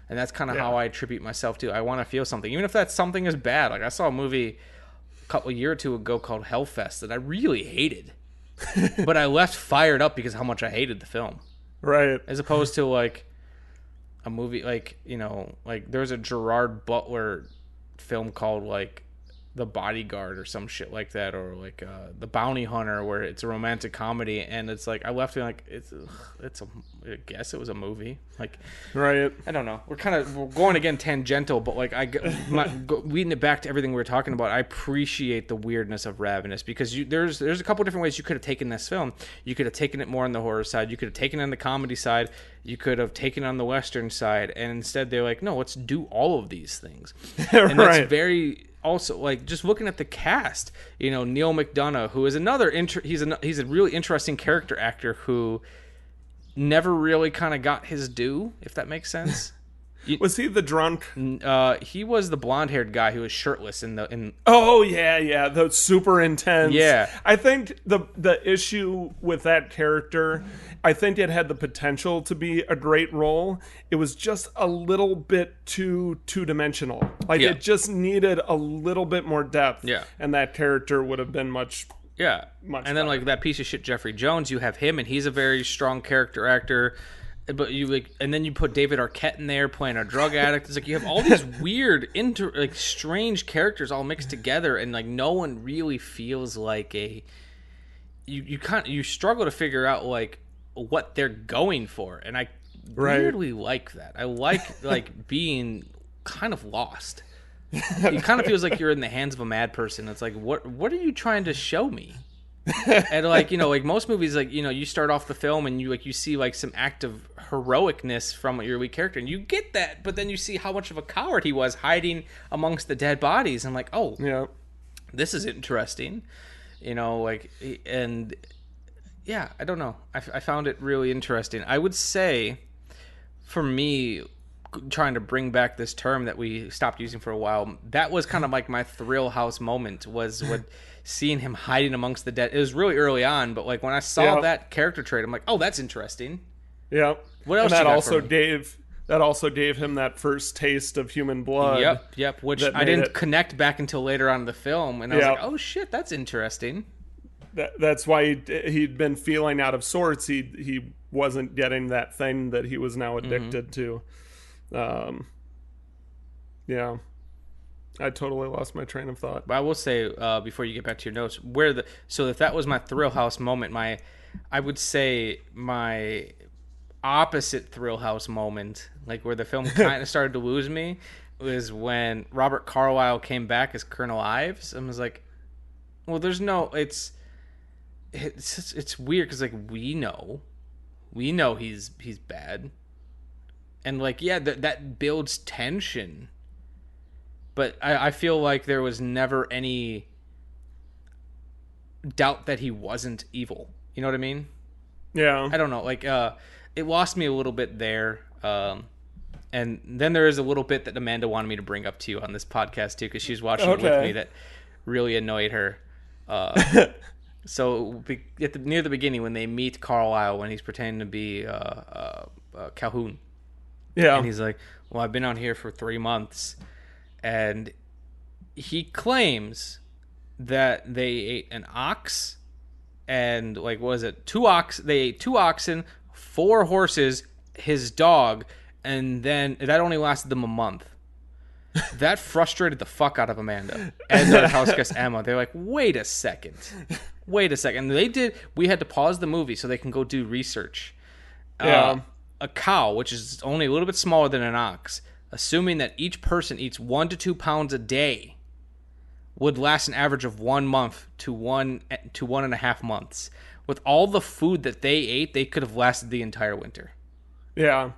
And that's kind of how I attribute myself to. I want to feel something, even if that something is bad. Like, I saw a movie a year or two ago called Hellfest that I really hated, but I left fired up because of how much I hated the film. Right. As opposed to, like, a movie like there's a Gerard Butler film called, like, The Bodyguard or some shit like that, or like The Bounty Hunter, where it's a romantic comedy, and it's like I left feeling like I guess it was a movie. Like, right. I don't know. We're going again tangential, but like leading it back to everything we were talking about. I appreciate the weirdness of Ravenous because there's a couple different ways you could have taken this film. You could have taken it more on the horror side. You could have taken it on the comedy side. You could have taken it on the Western side, and instead they're like, no, let's do all of these things. And that's very. Also, like, just looking at the cast, Neil McDonough, who is another he's a really interesting character actor who never really kind of got his due, if that makes sense. Was he the drunk? He was the blonde-haired guy who was shirtless in. Oh yeah, the super intense. Yeah, I think the issue with that character, I think it had the potential to be a great role. It was just a little bit too two-dimensional. Like, it just needed a little bit more depth. Yeah, and that character would have been much. Yeah, much. And then, like, that piece of shit Jeffrey Jones, you have him, and he's a very strong character actor. but you like, and then you put David Arquette in there playing a drug addict. It's like you have all these weird, strange characters all mixed together, and like no one really feels like a. You struggle to figure out like what they're going for, and I weirdly like that. I like being kind of lost. It kind of feels like you're in the hands of a mad person. It's like what are you trying to show me? And like like most movies, like you start off the film and you see like some act of heroicness from your lead character, and you get that, but then you see how much of a coward he was hiding amongst the dead bodies. I'm like, oh, yeah, this is interesting, and yeah, I don't know. I found it really interesting. I would say, for me, trying to bring back this term that we stopped using for a while, that was kind of like my thrill house moment, was with seeing him hiding amongst the dead. It was really early on, but like when I saw that character trait, I'm like, oh, that's interesting. Yeah. What else? And that also gave him that first taste of human blood. Yep. Which I didn't connect back until later on in the film, and I was like, oh shit, that's interesting. That's why he'd been feeling out of sorts. He wasn't getting that thing that he was now addicted to. Yeah, I totally lost my train of thought. But I will say, before you get back to your notes, so if that was my thrill house moment, I would say my opposite thrill house moment, like where the film kind of started to lose me, was when Robert Carlyle came back as Colonel Ives, and was like, well, there's no, it's weird because like we know he's bad. And, like, yeah, that builds tension. But I feel like there was never any doubt that he wasn't evil. You know what I mean? Yeah. I don't know. Like, it lost me a little bit there. And then there is a little bit that Amanda wanted me to bring up to you on this podcast, too, because she's watching it with me that really annoyed her. So, near the beginning, when they meet Carlisle, when he's pretending to be Calhoun. Yeah. And he's like, well, I've been out here for 3 months. And he claims that they ate an ox and, like, what is it? 2 ox. They ate 2 oxen, 4 horses, his dog, and then that only lasted them a month. That frustrated the fuck out of Amanda and their house guest Emma. They're like, wait a second. We had to pause the movie so they can go do research. Yeah. A cow, which is only a little bit smaller than an ox, assuming that each person eats 1 to 2 pounds a day, would last an average of 1 month to 1.5 months. With all the food that they ate, they could have lasted the entire winter. Yeah.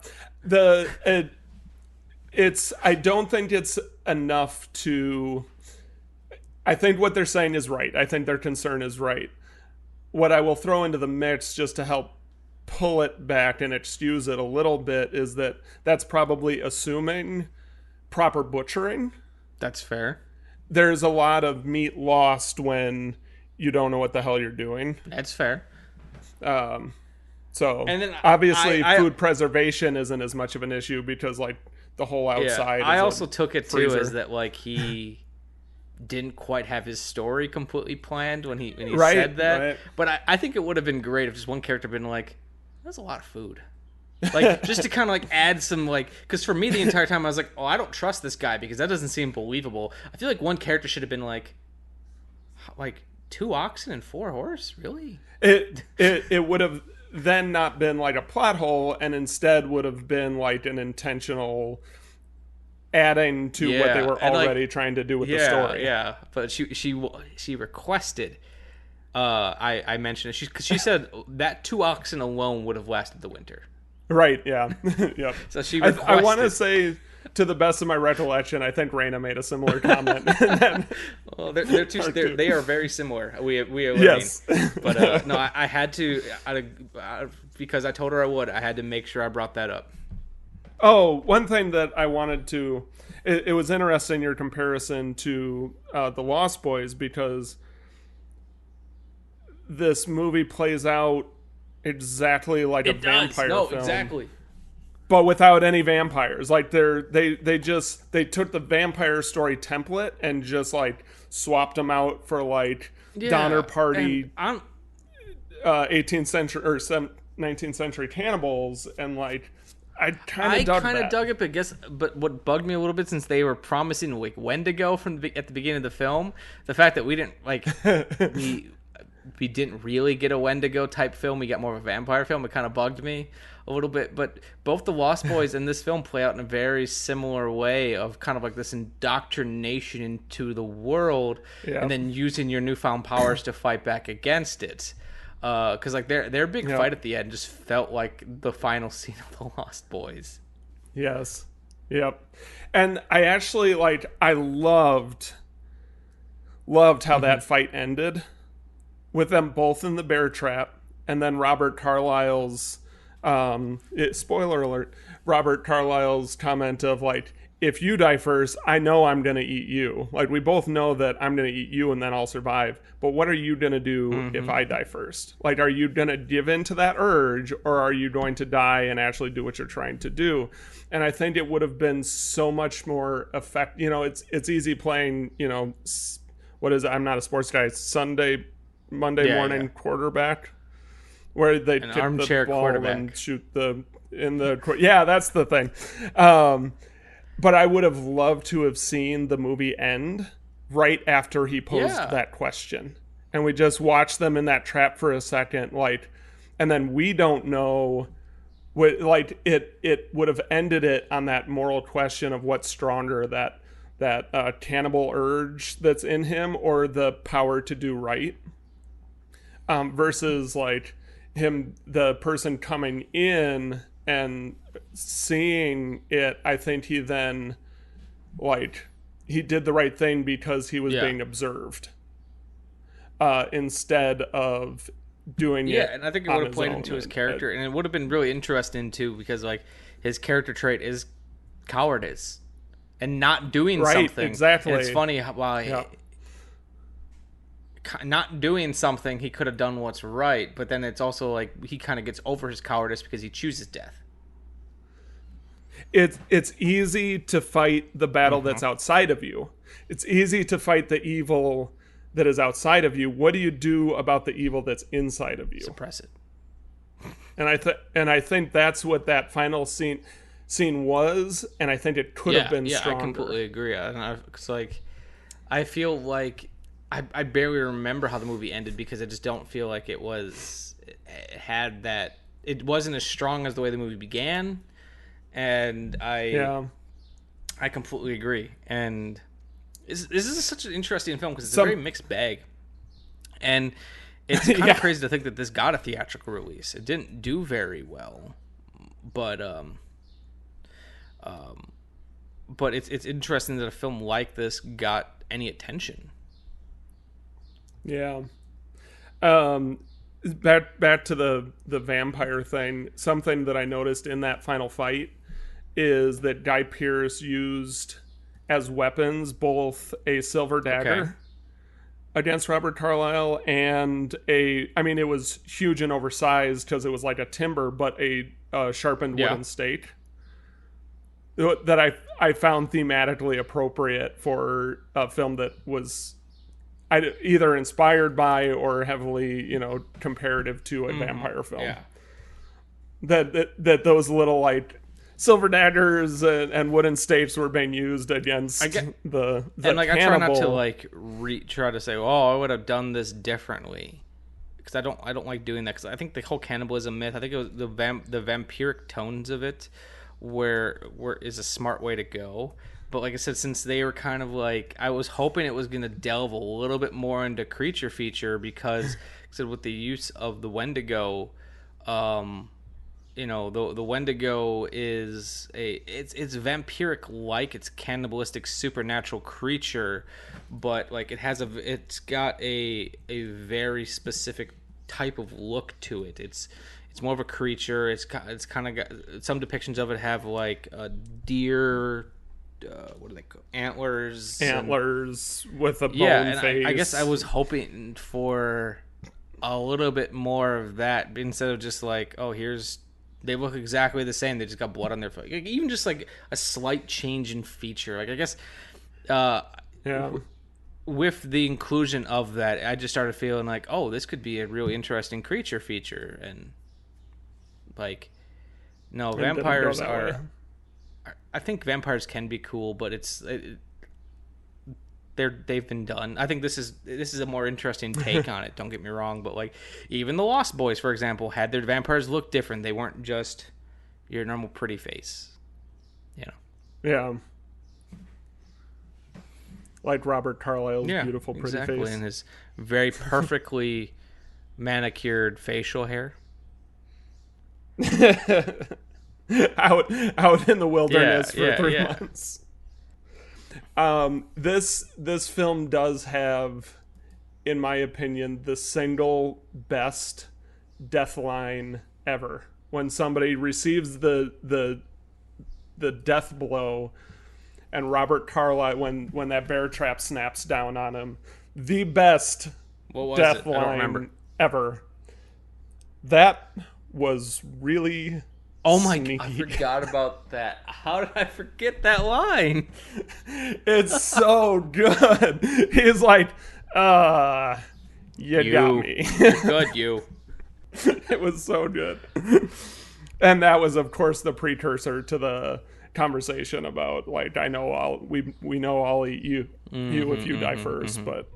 I don't think it's enough to... I think what they're saying is right. I think their concern is right. What I will throw into the mix just to help pull it back and excuse it a little bit is that that's probably assuming proper butchering. That's fair. There's a lot of meat lost when you don't know what the hell you're doing. That's fair. So and then obviously food preservation isn't as much of an issue because like the whole outside. Yeah, I also took it too as that like he didn't quite have his story completely planned when he said that. Right. But I think it would have been great if just one character had been like, that's a lot of food. Like, just to kind of, like, add some, like... Because for me, the entire time, I was like, oh, I don't trust this guy because that doesn't seem believable. I feel like one character should have been like 2 oxen and 4 horse? Really? It would have then not been, like, a plot hole and instead would have been, like, an intentional adding to what they were already trying to do with the story. Yeah, but she requested... I mentioned it. She said that 2 oxen alone would have lasted the winter. Right. Yeah. Yep. So she. I want to say, to the best of my recollection, I think Raina made a similar comment. Well, they are very similar. We are learning. Yes. But no, I had to because I told her I would. I had to make sure I brought that up. Oh, one thing that I wanted to. It was interesting your comparison to the Lost Boys because. This movie plays out exactly like a vampire film. Exactly. But without any vampires. Like they took the vampire story template and just like swapped them out for like Donner Party 18th century or 19th century cannibals, and like I kind of dug it, but what bugged me a little bit, since they were promising like Wendigo at the beginning of the film, the fact that we didn't like we didn't really get a Wendigo type film, we got more of a vampire film. It kind of bugged me a little bit. But both the Lost Boys and this film play out in a very similar way of kind of like this indoctrination into the world, and then using your newfound powers to fight back against it. Because like their big fight at the end just felt like the final scene of the Lost Boys. Yes. Yep. And I actually I loved how that fight ended, with them both in the bear trap, and then Robert Carlyle's spoiler alert, Robert Carlyle's comment of like, if you die first, I know I'm going to eat you. Like, we both know that I'm going to eat you and then I'll survive. But what are you going to do if I die first? Like, are you going to give in to that urge, or are you going to die and actually do what you're trying to do? And I think it would have been so much more effective. You know, it's easy playing, you know, what is it? I'm not a sports guy. Monday morning quarterback, where they kick the ball and shoot that's the thing. But I would have loved to have seen the movie end right after he posed that question, and we just watched them in that trap for a second, like, and then we don't know what, like, it would have ended it on that moral question of what's stronger, that cannibal urge that's in him, or the power to do right, versus like the person coming in and seeing it. I think he then, like, he did the right thing because he was being observed, instead of doing it. And I think it would have played into his character, and it would have been really interesting too, because like his character trait is cowardice and not doing something. Exactly. And it's funny how not doing something, he could have done what's right, but then it's also like he kind of gets over his cowardice because he chooses death. It's easy to fight the battle that's outside of you. It's easy to fight the evil that is outside of you. What do you do about the evil that's inside of you? Suppress it. And I think that's what that final scene was, and I think it could have been stronger. I completely agree. It's like, I feel like I barely remember how the movie ended, because I just don't feel like it had that. It wasn't as strong as the way the movie began, and I completely agree. And this is such an interesting film because it's a very mixed bag, and it's kind of crazy to think that this got a theatrical release. It didn't do very well, but it's interesting that a film like this got any attention. Yeah. Back to the vampire thing. Something that I noticed in that final fight is that Guy Pearce used as weapons both a silver dagger against Robert Carlyle and it was huge and oversized because it was like a timber, but a sharpened wooden stake that I found thematically appropriate for a film that was either inspired by or heavily, comparative to a vampire film. Yeah. That those little like silver daggers and wooden stakes were being used against the and like cannibal. I try not to like try to say, I would have done this differently, because I don't like doing that, because I think the whole cannibalism myth, I think it was the vampiric tones of it where is a smart way to go. But like I said, since they were kind of like, I was hoping it was going to delve a little bit more into creature feature, because with the use of the Wendigo, the Wendigo is it's vampiric like, it's cannibalistic supernatural creature, but like it's got a very specific type of look to it. It's more of a creature. It's kind of got some depictions of it have like a deer. What do they call antlers with a bone face. I guess I was hoping for a little bit more of that, instead of just like, they look exactly the same, they just got blood on their face. Like, even just like a slight change in feature, like I guess with the inclusion of that, I just started feeling like, this could be a really interesting creature feature. And Like, no, It didn't go vampires that are. way. I think vampires can be cool, but they've been done. I think this is a more interesting take on it. Don't get me wrong, but like even the Lost Boys, for example, had their vampires look different. They weren't just your normal pretty face. You know. Yeah. Like Robert Carlyle's beautiful pretty exactly, face. And his very perfectly manicured facial hair. out in the wilderness for 3 months. This film does have, in my opinion, the single best death line ever. When somebody receives the death blow, and Robert Carlyle, when that bear trap snaps down on him, the best death line ever. That was really sneaky. I forgot about that. How did I forget that line? It's so good. He's like, you got me. You're good, you. It was so good. And that was, of course, the precursor to the conversation about, like, I know we know I'll eat you if you die first. But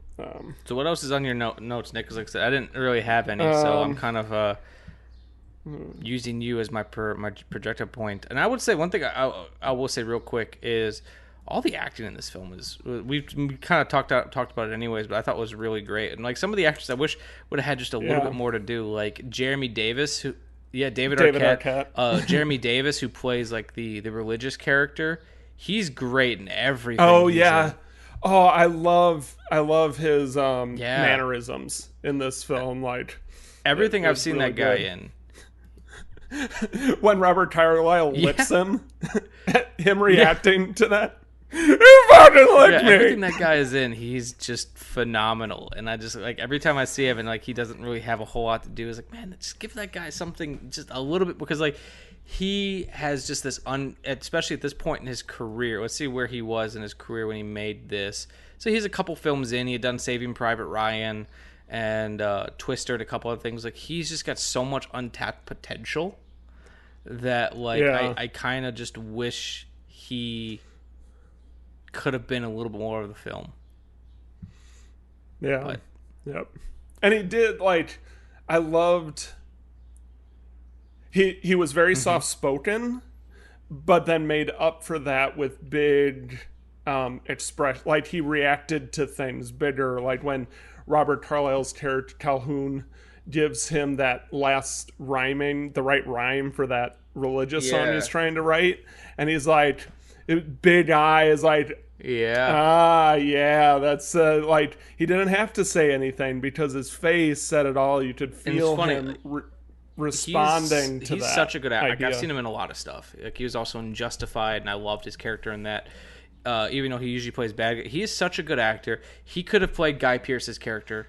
so what else is on your notes, Nick? Because like I said, I didn't really have any, so I'm kind of using you as my projective point. And I would say one thing I will say real quick is all the acting in this film is we kind of talked about it anyways, but I thought it was really great. And like some of the actors I wish would have had just a little bit more to do, like Jeremy Davis, David Arquette. Jeremy Davis, who plays like the religious character. He's great in everything. Oh yeah. Oh, I love his mannerisms in this film. Like everything I've seen really that guy in. When Robert Carlyle licks him, him reacting to that. You fucking licked me. Everything that guy is in, he's just phenomenal. And I just like every time I see him and like he doesn't really have a whole lot to do, is like, man, just give that guy something just a little bit, because like he has just this especially at this point in his career. Let's see where he was in his career when he made this. So he's a couple films in. He had done Saving Private Ryan and Twister and a couple other things. Like he's just got so much untapped potential that like I kind of just wish he could have been a little bit more of the film. Yeah. Yep. And he did, like, I loved he was very soft spoken, but then made up for that with big expression. Like he reacted to things bigger, like when Robert Carlyle's character Calhoun gives him that last the right rhyme for that religious song he's trying to write, and he's like, big eyes, like, that's like he didn't have to say anything because his face said it all. You could feel him responding to that. He's such a good actor. Like, I've seen him in a lot of stuff. Like he was also in Justified, and I loved his character in that. Even though he usually plays bad guy, he is such a good actor. He could have played Guy Pearce's character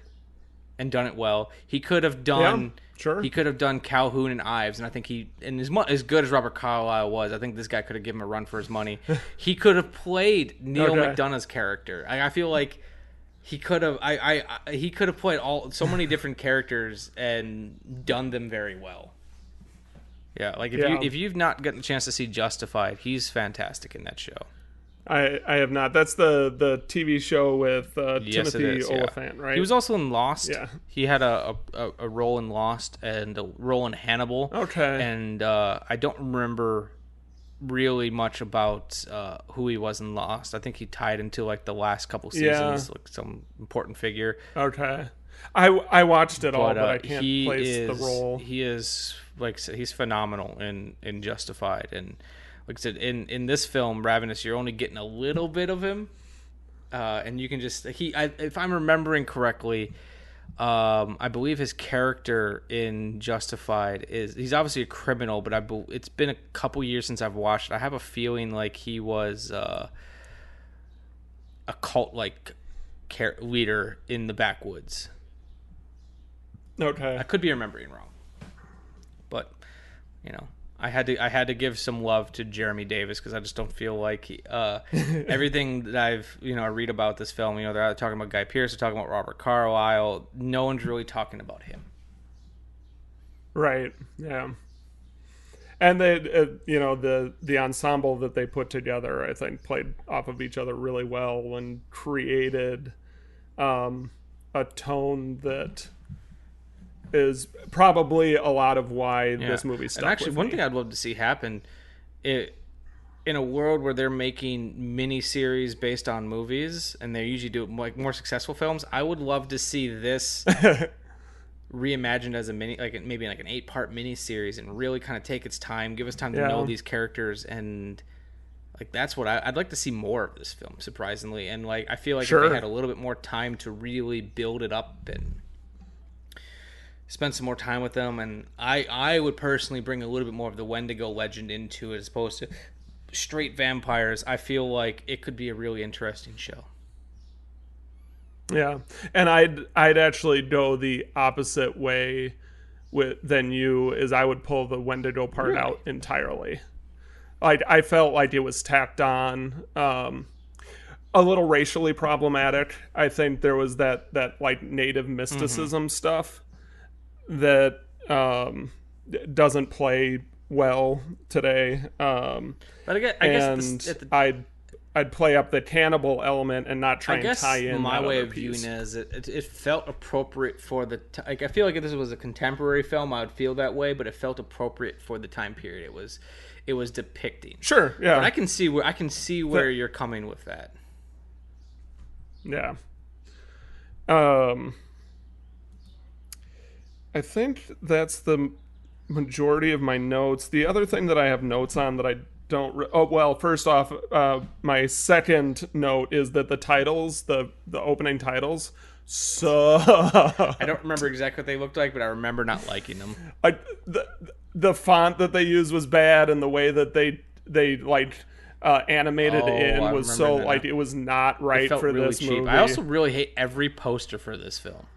and done it well. He could have done. He could have done Calhoun and Ives, and I think as good as Robert Carlyle was, I think this guy could have given him a run for his money. He could have played Neil McDonough's character. I feel like he could have. He could have played so many different characters and done them very well. Yeah, like if you've not gotten a chance to see Justified, he's fantastic in that show. I have not. That's the TV show with Timothy Olyphant, right? He was also in Lost. Yeah. He had a role in Lost and a role in Hannibal. Okay. And I don't remember really much about who he was in Lost. I think he tied into like the last couple seasons, like some important figure. Okay. I watched it all, but I can't place the role. He is, like I said, he's phenomenal in Justified. And like I said, in this film, Ravenous, you're only getting a little bit of him, and you can just if I'm remembering correctly, I believe his character in Justified he's obviously a criminal, but it's been a couple years since I've watched it. I have a feeling like he was a cult like leader in the backwoods. Okay, I could be remembering wrong, but you know. I had to give some love to Jeremy Davis because I just don't feel like everything that I read about this film. They're either talking about Guy Pearce, they're talking about Robert Carlyle. No one's really talking about him. Right. Yeah. And they, the ensemble that they put together, I think, played off of each other really well and created a tone that is probably a lot of why this movie stuck. And actually, with one me. thing I'd love to see happen, in a world where they're making mini-series based on movies, and they usually do like more successful films, I would love to see this reimagined as a maybe like an 8-part mini-series, and really kind of take its time, give us time to know these characters, and like that's what I'd like to see more of this film, surprisingly. And like I feel like if they had a little bit more time to really build it up and spend some more time with them, and I would personally bring a little bit more of the Wendigo legend into it as opposed to straight vampires. I feel like it could be a really interesting show. Yeah, and I'd actually go the opposite way than you. Is I would pull the Wendigo part out entirely. Like I felt like it was tacked on, a little racially problematic. I think there was that like native mysticism stuff that doesn't play well today. But I guess I'd play up the cannibal element and not try and tie in. My that way other of piece. viewing it is it felt appropriate for the like. I feel like if this was a contemporary film, I would feel that way, but it felt appropriate for the time period it was depicting. Sure, yeah. But I can see where you're coming with that. Yeah. I think that's the majority of my notes. The other thing that I have notes on that I don't... first off, my second note is that the titles, the opening titles, suck. I don't remember exactly what they looked like, but I remember not liking them. The font that they used was bad, and the way that they animated was so like it was not right for really this cheap. movie. I also really hate every poster for this film.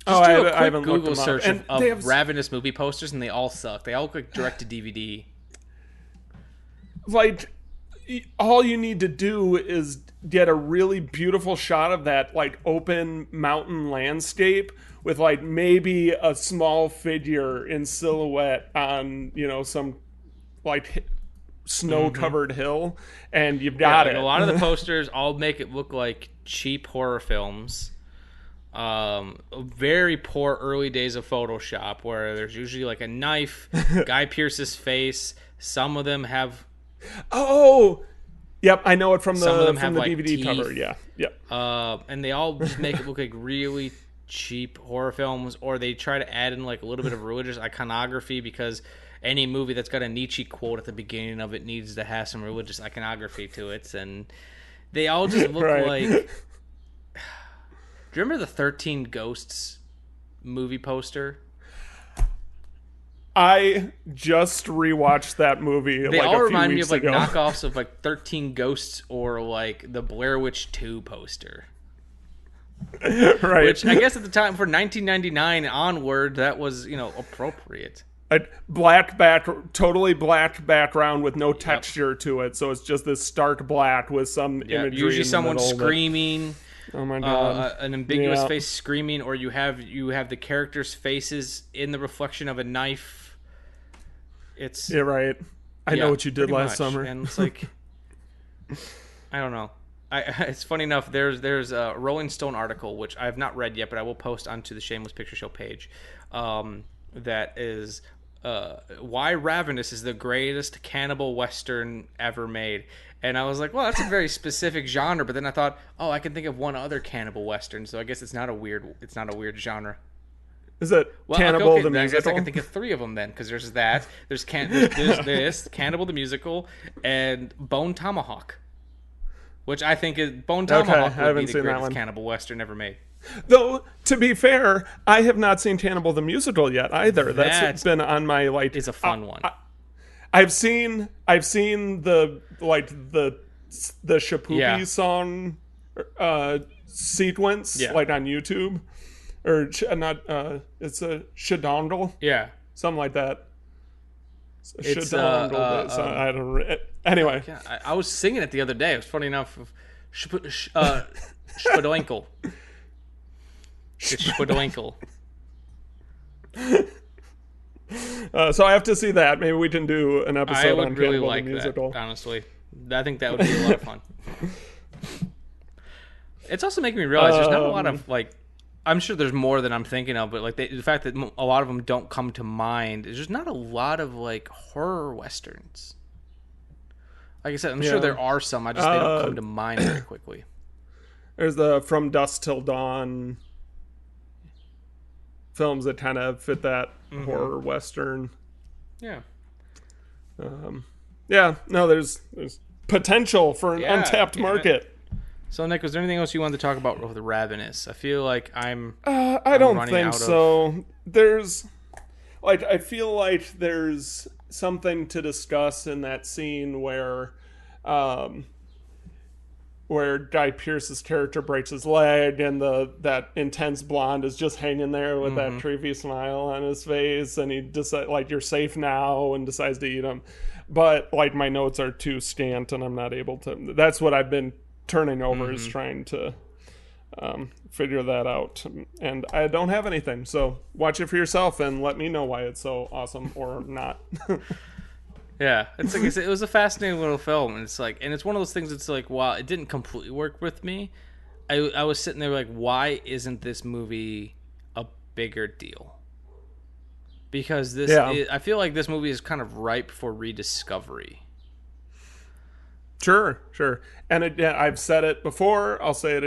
Just do a I quick haven't Google looked them search up. of They have Ravenous movie posters, and they all suck. They all look like direct to DVD. Like, all you need to do is get a really beautiful shot of that like open mountain landscape with like maybe a small figure in silhouette on some like snow-covered hill, and you've got it. A lot of the posters all make it look like cheap horror films. Very poor early days of Photoshop, where there's usually like a knife, Guy Pearce's face. Some of them have. Oh, yep, I know it from Some of the them have like DVD teeth. cover. Yeah, yep. And they all just make it look like really cheap horror films, or they try to add in like a little bit of religious iconography, because any movie that's got a Nietzsche quote at the beginning of it needs to have some religious iconography to it, and they all just look like. Do you remember the 13 Ghosts movie poster? I just rewatched that movie. They like all a few remind me weeks of like ago. knockoffs of like 13 Ghosts or like the Blair Witch 2 poster. Right. Which I guess at the time, for 1999 onward, that was appropriate. A totally black background with no texture to it, so it's just this stark black with some imagery. Usually in the someone middle screaming. Oh my god! An ambiguous face screaming, or you have the characters' faces in the reflection of a knife. You're right. I know what you did last summer, and it's like I don't know. It's funny enough. There's a Rolling Stone article which I have not read yet, but I will post onto the Shameless Picture Show page. That is why Ravenous is the greatest cannibal western ever made. And I was like, well, that's a very specific genre. But then I thought, I can think of one other cannibal western. So I guess it's not a weird genre. Is it Cannibal the Musical? I guess I can think of 3 of them then, because there's that. There's this Cannibal the Musical, and Bone Tomahawk, which I think is Bone Tomahawk would be the greatest cannibal western ever made. Though, to be fair, I have not seen Cannibal the Musical yet either. That's been on my like. Is a fun one. I've seen the Shapoopy song sequence like on YouTube, or not. It's a Shadongle. Yeah, something like that. It's I don't. Anyway, I was singing it the other day. It was funny enough. Spadoinkle. It's Spadoinkle. So I have to see that. Maybe we can do an episode I would on really Cannibal like the Musical. that, honestly. I think that would be a lot of fun. It's also making me realize there's not a lot of, like, I'm sure there's more than I'm thinking of, but like the fact that a lot of them don't come to mind is just not a lot of like horror westerns. Like I said, I'm sure there are some. They don't come to mind very quickly. There's the From Dusk Till Dawn films that kind of fit that horror western. Yeah. There's potential for an untapped market. So, Nick, was there anything else you wanted to talk about with Ravenous? I feel like I don't think so. There's, like, I feel like there's something to discuss in that scene where Guy Pearce's character breaks his leg and that intense blonde is just hanging there with that creepy smile on his face, and he decides, like, you're safe now, and decides to eat him. But, like, my notes are too scant and I'm not able to. That's what I've been turning over, is trying to figure that out, and I don't have anything. So watch it for yourself and let me know why it's so awesome or not. Yeah, it's like it was a fascinating little film, and it's like, and it's one of those things. It's like, while it didn't completely work with me, I was sitting there like, why isn't this movie a bigger deal? Because I feel like this movie is kind of ripe for rediscovery. Sure. And I've said it before. I'll say it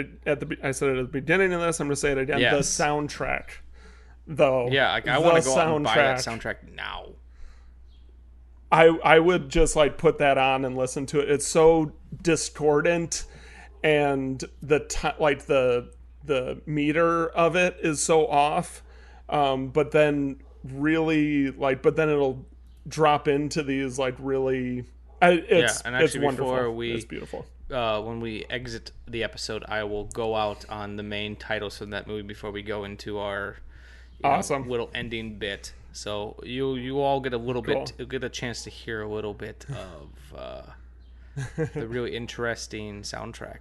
I said it at the beginning of this. I'm going to say it again. Yes. The soundtrack, though. Yeah, like, I want to go out and buy that soundtrack now. I would just, like, put that on and listen to it. It's so discordant, and the meter of it is so off. But then it'll drop into these, like, really. It's wonderful. It's beautiful. When we exit the episode, I will go out on the main titles from that movie before we go into our little ending bit. So you all get a little bit, get a chance to hear a little bit of the really interesting soundtrack.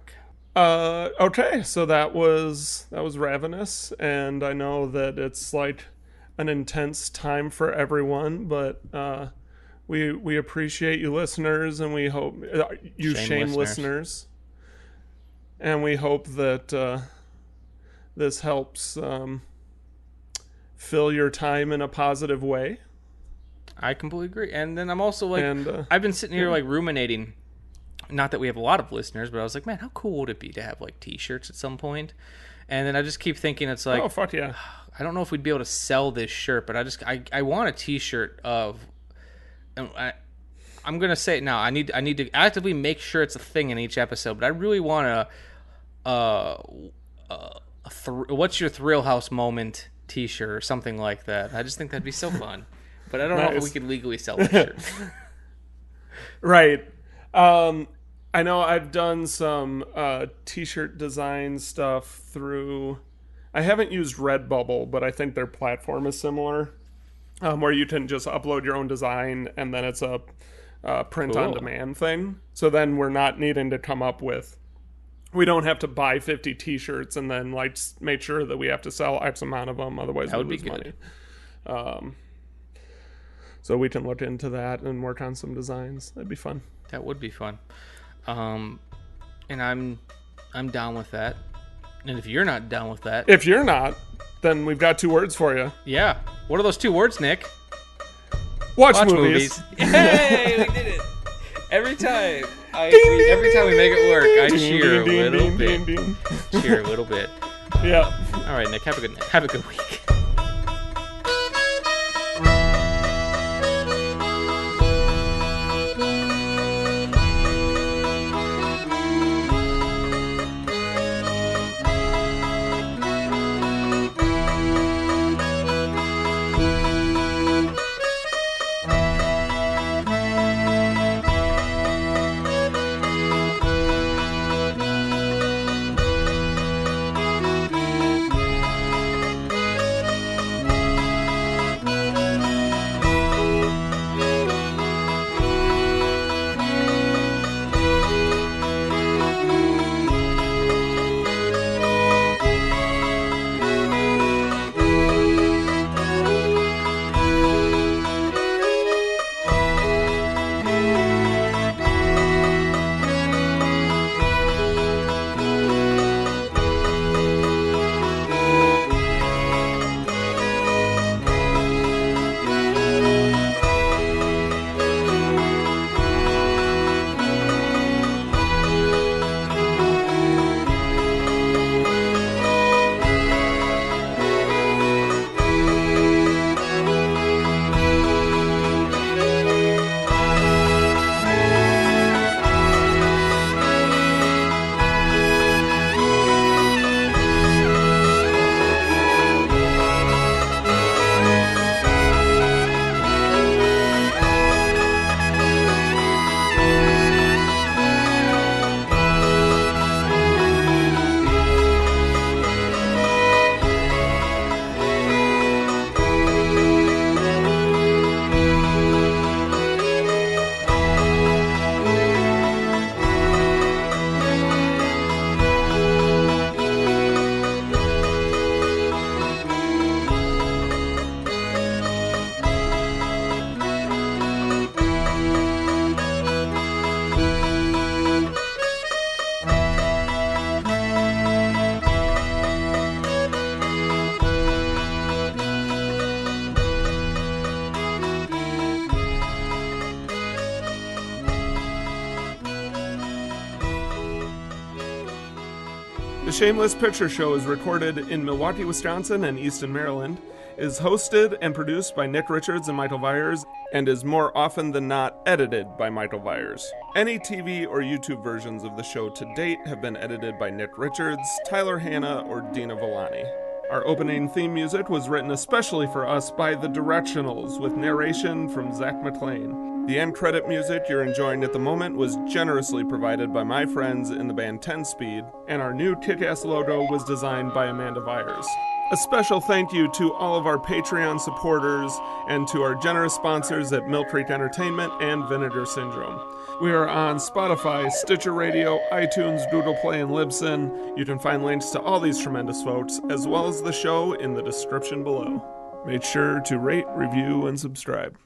Okay, so that was Ravenous, and I know that it's like an intense time for everyone, but we appreciate you listeners, and we hope you shame listeners, and we hope that this helps fill your time in a positive way. I completely agree. And then I'm also like, I've been sitting here like ruminating. Not that we have a lot of listeners, but I was like, man, how cool would it be to have like T-shirts at some point? And then I just keep thinking, it's like, oh fuck yeah, I don't know if we'd be able to sell this shirt, but I want a T-shirt of. I'm gonna say it now. I need to actively make sure it's a thing in each episode. But I really want what's your Thrill House moment T-shirt or something like that. I just think that'd be so fun. But I don't know if we could legally sell that shirt. Right. I know I've done some T-shirt design stuff through. I haven't used Redbubble, but I think their platform is similar. Where you can just upload your own design, and then it's a print-on-demand thing. So then we're not needing to come up with... We don't have to buy 50 T-shirts and then like make sure that we have to sell X amount of them, otherwise we lose money. So we can look into that and work on some designs. That'd be fun. That would be fun. And I'm down with that. And if you're not down with that... If you're not... Then we've got 2 words for you. Yeah. What are those 2 words, Nick? Watch movies. Hey, we did it. Every time we make it work, I cheer a little bit. Cheer a little bit. Yeah. All right, Nick, have a good week. Shameless Picture Show is recorded in Milwaukee, Wisconsin and Easton, Maryland, is hosted and produced by Nick Richards and Michael Viers, and is more often than not edited by Michael Viers. Any TV or YouTube versions of the show to date have been edited by Nick Richards, Tyler Hanna, or Dina Villani. Our opening theme music was written especially for us by The Directionals, with narration from Zach McLean. The end credit music you're enjoying at the moment was generously provided by my friends in the band 10 Speed, and our new kick-ass logo was designed by Amanda Viers. A special thank you to all of our Patreon supporters and to our generous sponsors at Mill Creek Entertainment and Vinegar Syndrome. We are on Spotify, Stitcher Radio, iTunes, Google Play, and Libsyn. You can find links to all these tremendous folks, as well as the show, in the description below. Make sure to rate, review, and subscribe.